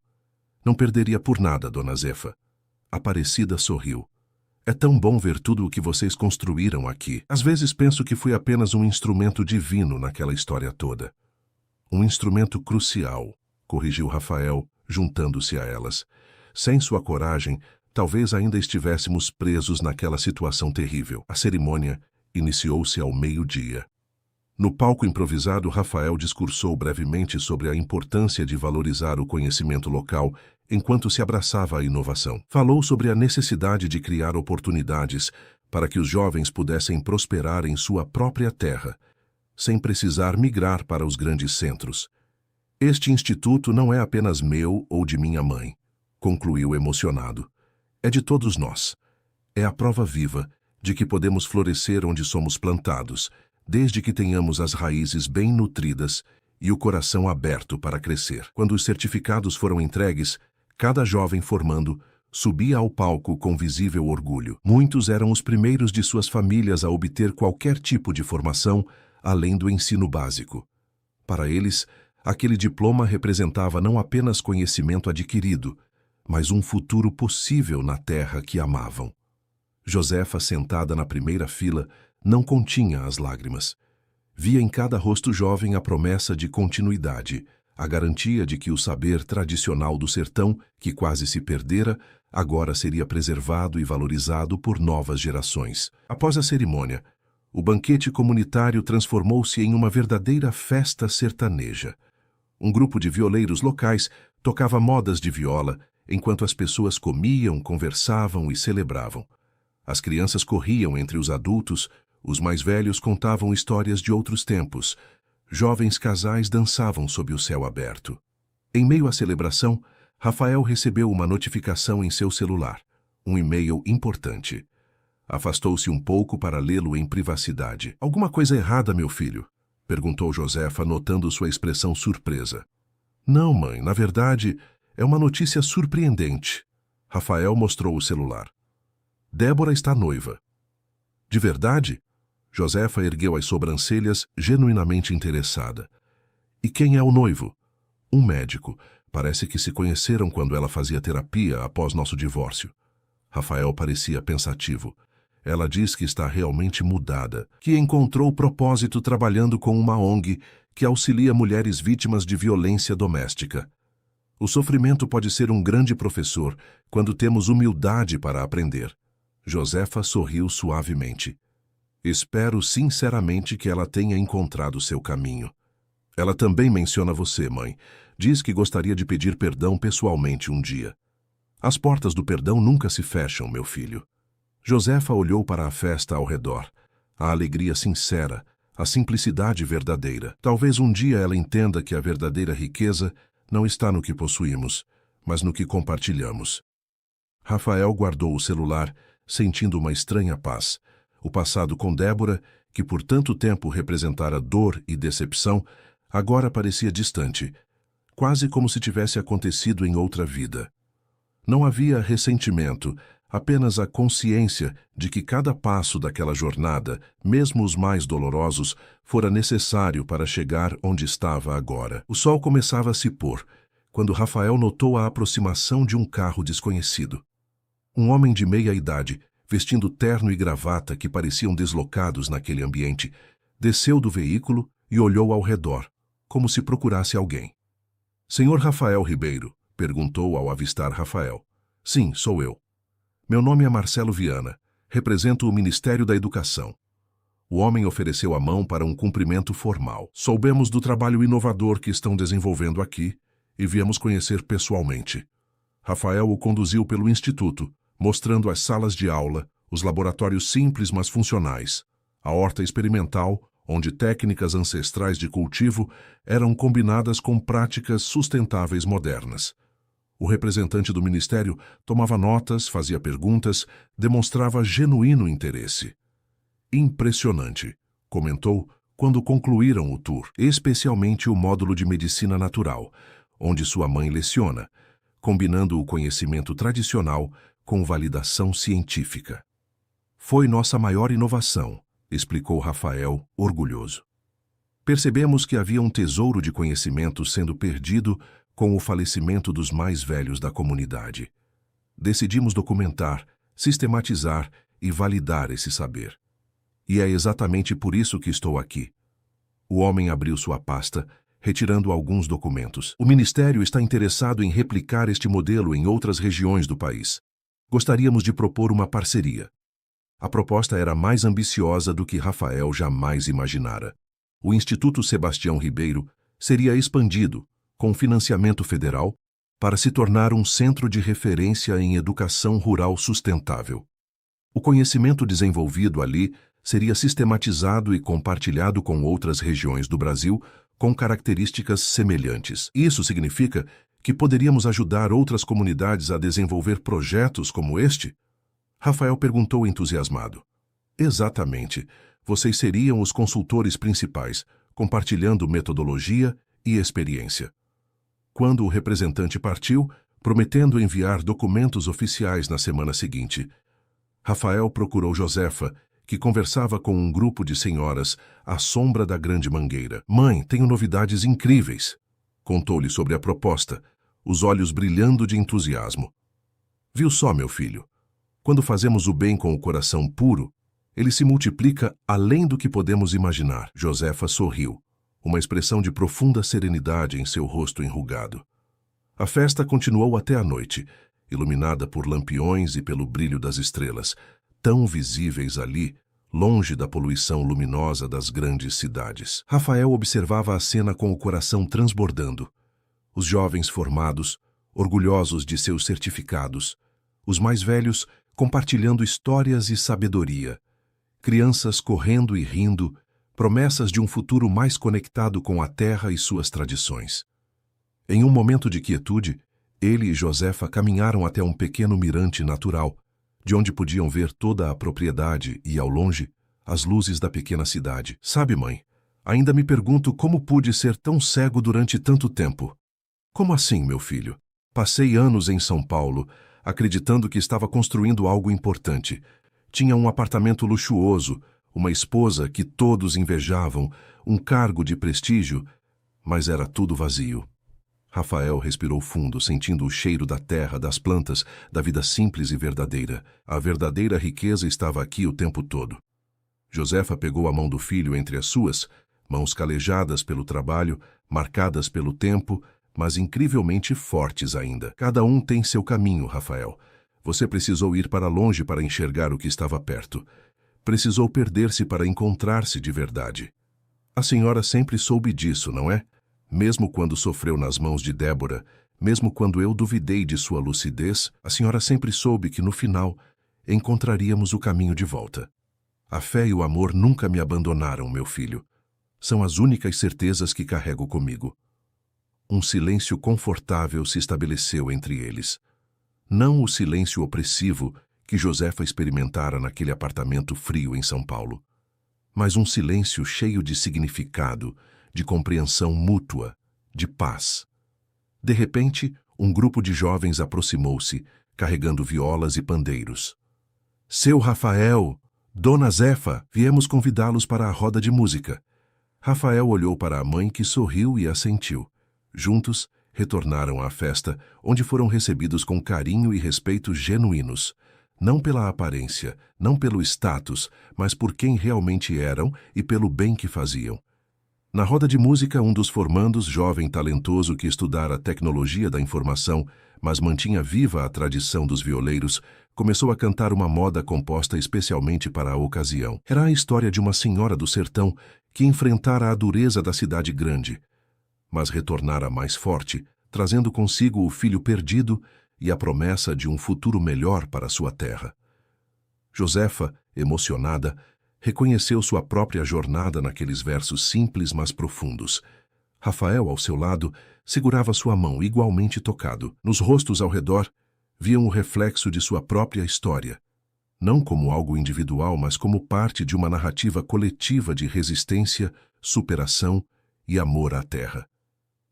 "Não perderia por nada, Dona Zefa." Aparecida sorriu. "É tão bom ver tudo o que vocês construíram aqui. Às vezes penso que fui apenas um instrumento divino naquela história toda." "Um instrumento crucial", corrigiu Rafael, juntando-se a elas. "Sem sua coragem, talvez ainda estivéssemos presos naquela situação terrível." A cerimônia, iniciou-se ao meio-dia. No palco improvisado, Rafael discursou brevemente sobre a importância de valorizar o conhecimento local enquanto se abraçava à inovação. Falou sobre a necessidade de criar oportunidades para que os jovens pudessem prosperar em sua própria terra, sem precisar migrar para os grandes centros. Este instituto não é apenas meu ou de minha mãe, concluiu emocionado. É de todos nós. É a prova viva de que podemos florescer onde somos plantados, desde que tenhamos as raízes bem nutridas e o coração aberto para crescer. Quando os certificados foram entregues, cada jovem formando subia ao palco com visível orgulho. Muitos eram os primeiros de suas famílias a obter qualquer tipo de formação além do ensino básico. Para eles, aquele diploma representava não apenas conhecimento adquirido, mas um futuro possível na terra que amavam. Josefa, sentada na primeira fila, não continha as lágrimas. Via em cada rosto jovem a promessa de continuidade, a garantia de que o saber tradicional do sertão, que quase se perdera, agora seria preservado e valorizado por novas gerações. Após a cerimônia, o banquete comunitário transformou-se em uma verdadeira festa sertaneja. Um grupo de violeiros locais tocava modas de viola, enquanto as pessoas comiam, conversavam e celebravam. As crianças corriam entre os adultos, os mais velhos contavam histórias de outros tempos. Jovens casais dançavam sob o céu aberto. Em meio à celebração, Rafael recebeu uma notificação em seu celular, um e-mail importante. Afastou-se um pouco para lê-lo em privacidade. "Alguma coisa errada, meu filho?" perguntou Josefa, notando sua expressão surpresa. "Não, mãe, na verdade, é uma notícia surpreendente." Rafael mostrou o celular. "Débora está noiva." "De verdade?" Josefa ergueu as sobrancelhas, genuinamente interessada. "E quem é o noivo?" "Um médico. Parece que se conheceram quando ela fazia terapia após nosso divórcio." Rafael parecia pensativo. "Ela diz que está realmente mudada, que encontrou propósito trabalhando com uma ONG que auxilia mulheres vítimas de violência doméstica. O sofrimento pode ser um grande professor quando temos humildade para aprender." Josefa sorriu suavemente. "Espero sinceramente que ela tenha encontrado seu caminho. Ela também menciona você, mãe. Diz que gostaria de pedir perdão pessoalmente um dia." "As portas do perdão nunca se fecham, meu filho." Josefa olhou para a festa ao redor. A alegria sincera, a simplicidade verdadeira. Talvez um dia ela entenda que a verdadeira riqueza não está no que possuímos, mas no que compartilhamos. Rafael guardou o celular, sentindo uma estranha paz. O passado com Débora, que por tanto tempo representara dor e decepção, agora parecia distante, quase como se tivesse acontecido em outra vida. Não havia ressentimento, apenas a consciência de que cada passo daquela jornada, mesmo os mais dolorosos, fora necessário para chegar onde estava agora. O sol começava a se pôr, quando Rafael notou a aproximação de um carro desconhecido. Um homem de meia idade, vestindo terno e gravata que pareciam deslocados naquele ambiente, desceu do veículo e olhou ao redor, como se procurasse alguém. "Senhor Rafael Ribeiro?" perguntou ao avistar Rafael. "Sim, sou eu. Meu nome é Marcelo Viana. Represento o Ministério da Educação." O homem ofereceu a mão para um cumprimento formal. "Soubemos do trabalho inovador que estão desenvolvendo aqui e viemos conhecer pessoalmente." Rafael o conduziu pelo instituto, mostrando as salas de aula, os laboratórios simples mas funcionais, a horta experimental, onde técnicas ancestrais de cultivo eram combinadas com práticas sustentáveis modernas. O representante do ministério tomava notas, fazia perguntas, demonstrava genuíno interesse. "Impressionante", comentou quando concluíram o tour, especialmente o módulo de medicina natural, onde sua mãe leciona, combinando o conhecimento tradicional com validação científica. "Foi nossa maior inovação", explicou Rafael, orgulhoso. "Percebemos que havia um tesouro de conhecimento sendo perdido com o falecimento dos mais velhos da comunidade. Decidimos documentar, sistematizar e validar esse saber. E é exatamente por isso que estou aqui." O homem abriu sua pasta, retirando alguns documentos. "O Ministério está interessado em replicar este modelo em outras regiões do país. Gostaríamos de propor uma parceria. A proposta era mais ambiciosa do que Rafael jamais imaginara. O Instituto Sebastião Ribeiro seria expandido, com financiamento federal, para se tornar um centro de referência em educação rural sustentável. O conhecimento desenvolvido ali seria sistematizado e compartilhado com outras regiões do Brasil com características semelhantes. Isso significa que poderíamos ajudar outras comunidades a desenvolver projetos como este? Rafael perguntou entusiasmado. Exatamente. Vocês seriam os consultores principais, compartilhando metodologia e experiência. Quando o representante partiu, prometendo enviar documentos oficiais na semana seguinte, Rafael procurou Josefa, que conversava com um grupo de senhoras à sombra da grande mangueira. Mãe, tenho novidades incríveis. Contou-lhe sobre a proposta, os olhos brilhando de entusiasmo. Viu só, meu filho? Quando fazemos o bem com o coração puro, ele se multiplica além do que podemos imaginar. Josefa sorriu, uma expressão de profunda serenidade em seu rosto enrugado. A festa continuou até a noite, iluminada por lampiões e pelo brilho das estrelas, tão visíveis ali, longe da poluição luminosa das grandes cidades. Rafael observava a cena com o coração transbordando. Os jovens formados, orgulhosos de seus certificados, os mais velhos compartilhando histórias e sabedoria, crianças correndo e rindo, promessas de um futuro mais conectado com a terra e suas tradições. Em um momento de quietude, ele e Josefa caminharam até um pequeno mirante natural, de onde podiam ver toda a propriedade e, ao longe, as luzes da pequena cidade. Sabe, mãe, ainda me pergunto como pude ser tão cego durante tanto tempo. Como assim, meu filho? Passei anos em São Paulo, acreditando que estava construindo algo importante. Tinha um apartamento luxuoso, uma esposa que todos invejavam, um cargo de prestígio, mas era tudo vazio. Rafael respirou fundo, sentindo o cheiro da terra, das plantas, da vida simples e verdadeira. A verdadeira riqueza estava aqui o tempo todo. Josefa pegou a mão do filho entre as suas, mãos calejadas pelo trabalho, marcadas pelo tempo, mas incrivelmente fortes ainda. Cada um tem seu caminho, Rafael. Você precisou ir para longe para enxergar o que estava perto. Precisou perder-se para encontrar-se de verdade. A senhora sempre soube disso, não é? Mesmo quando sofreu nas mãos de Débora, mesmo quando eu duvidei de sua lucidez, a senhora sempre soube que, no final, encontraríamos o caminho de volta. A fé e o amor nunca me abandonaram, meu filho. São as únicas certezas que carrego comigo. Um silêncio confortável se estabeleceu entre eles. Não o silêncio opressivo que Josefa experimentara naquele apartamento frio em São Paulo, mas um silêncio cheio de significado, de compreensão mútua, de paz. De repente, um grupo de jovens aproximou-se, carregando violas e pandeiros. Seu Rafael, Dona Zefa, viemos convidá-los para a roda de música. Rafael olhou para a mãe, que sorriu e assentiu. Juntos, retornaram à festa, onde foram recebidos com carinho e respeito genuínos, não pela aparência, não pelo status, mas por quem realmente eram e pelo bem que faziam. Na roda de música, um dos formandos, jovem talentoso que estudara tecnologia da informação, mas mantinha viva a tradição dos violeiros, começou a cantar uma moda composta especialmente para a ocasião. Era a história de uma senhora do sertão que enfrentara a dureza da cidade grande, mas retornara mais forte, trazendo consigo o filho perdido e a promessa de um futuro melhor para sua terra. Josefa, emocionada, reconheceu sua própria jornada naqueles versos simples, mas profundos. Rafael, ao seu lado, segurava sua mão, igualmente tocado. Nos rostos ao redor, viam o reflexo de sua própria história, não como algo individual, mas como parte de uma narrativa coletiva de resistência, superação e amor à terra.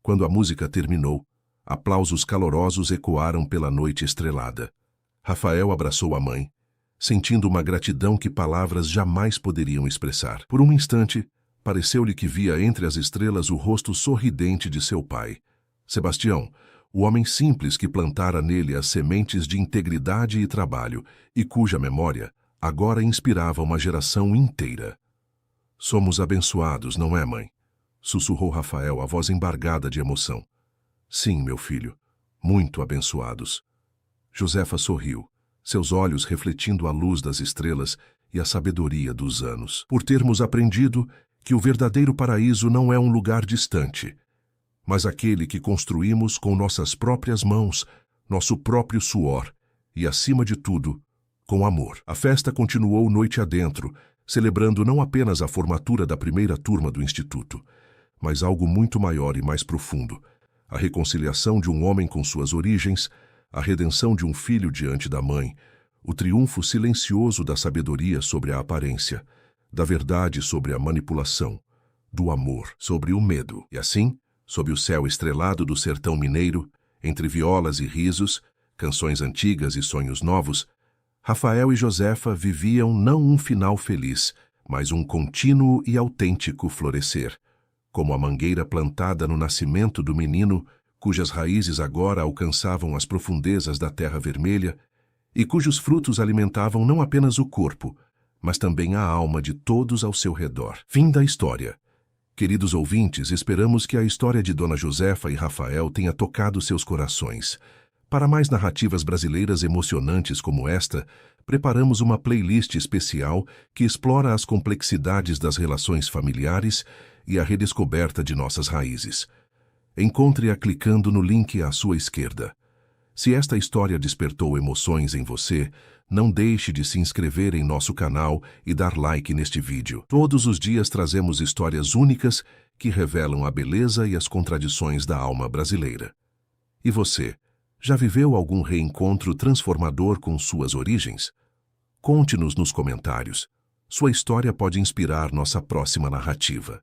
Quando a música terminou, aplausos calorosos ecoaram pela noite estrelada. Rafael abraçou a mãe, sentindo uma gratidão que palavras jamais poderiam expressar. Por um instante, pareceu-lhe que via entre as estrelas o rosto sorridente de seu pai, Sebastião, o homem simples que plantara nele as sementes de integridade e trabalho, e cuja memória agora inspirava uma geração inteira. Somos abençoados, não é, mãe? Sussurrou Rafael, a voz embargada de emoção. Sim, meu filho, muito abençoados. Josefa sorriu, seus olhos refletindo a luz das estrelas, e a sabedoria dos anos. Por termos aprendido que o verdadeiro paraíso não é um lugar distante, mas aquele que construímos com nossas próprias mãos, nosso próprio suor e, acima de tudo, com amor. A festa continuou noite adentro, celebrando não apenas a formatura da primeira turma do Instituto, mas algo muito maior e mais profundo: a reconciliação de um homem com suas origens, a redenção de um filho diante da mãe, o triunfo silencioso da sabedoria sobre a aparência, da verdade sobre a manipulação, do amor sobre o medo. E assim, sob o céu estrelado do sertão mineiro, entre violas e risos, canções antigas e sonhos novos, Rafael e Josefa viviam não um final feliz, mas um contínuo e autêntico florescer, como a mangueira plantada no nascimento do menino, cujas raízes agora alcançavam as profundezas da terra vermelha e cujos frutos alimentavam não apenas o corpo, mas também a alma de todos ao seu redor. Fim da história. Queridos ouvintes, esperamos que a história de Dona Josefa e Rafael tenha tocado seus corações. Para mais narrativas brasileiras emocionantes como esta, preparamos uma playlist especial que explora as complexidades das relações familiares e a redescoberta de nossas raízes. Encontre-a clicando no link à sua esquerda. Se esta história despertou emoções em você, não deixe de se inscrever em nosso canal e dar like neste vídeo. Todos os dias trazemos histórias únicas que revelam a beleza e as contradições da alma brasileira. E você, já viveu algum reencontro transformador com suas origens? Conte-nos nos comentários. Sua história pode inspirar nossa próxima narrativa.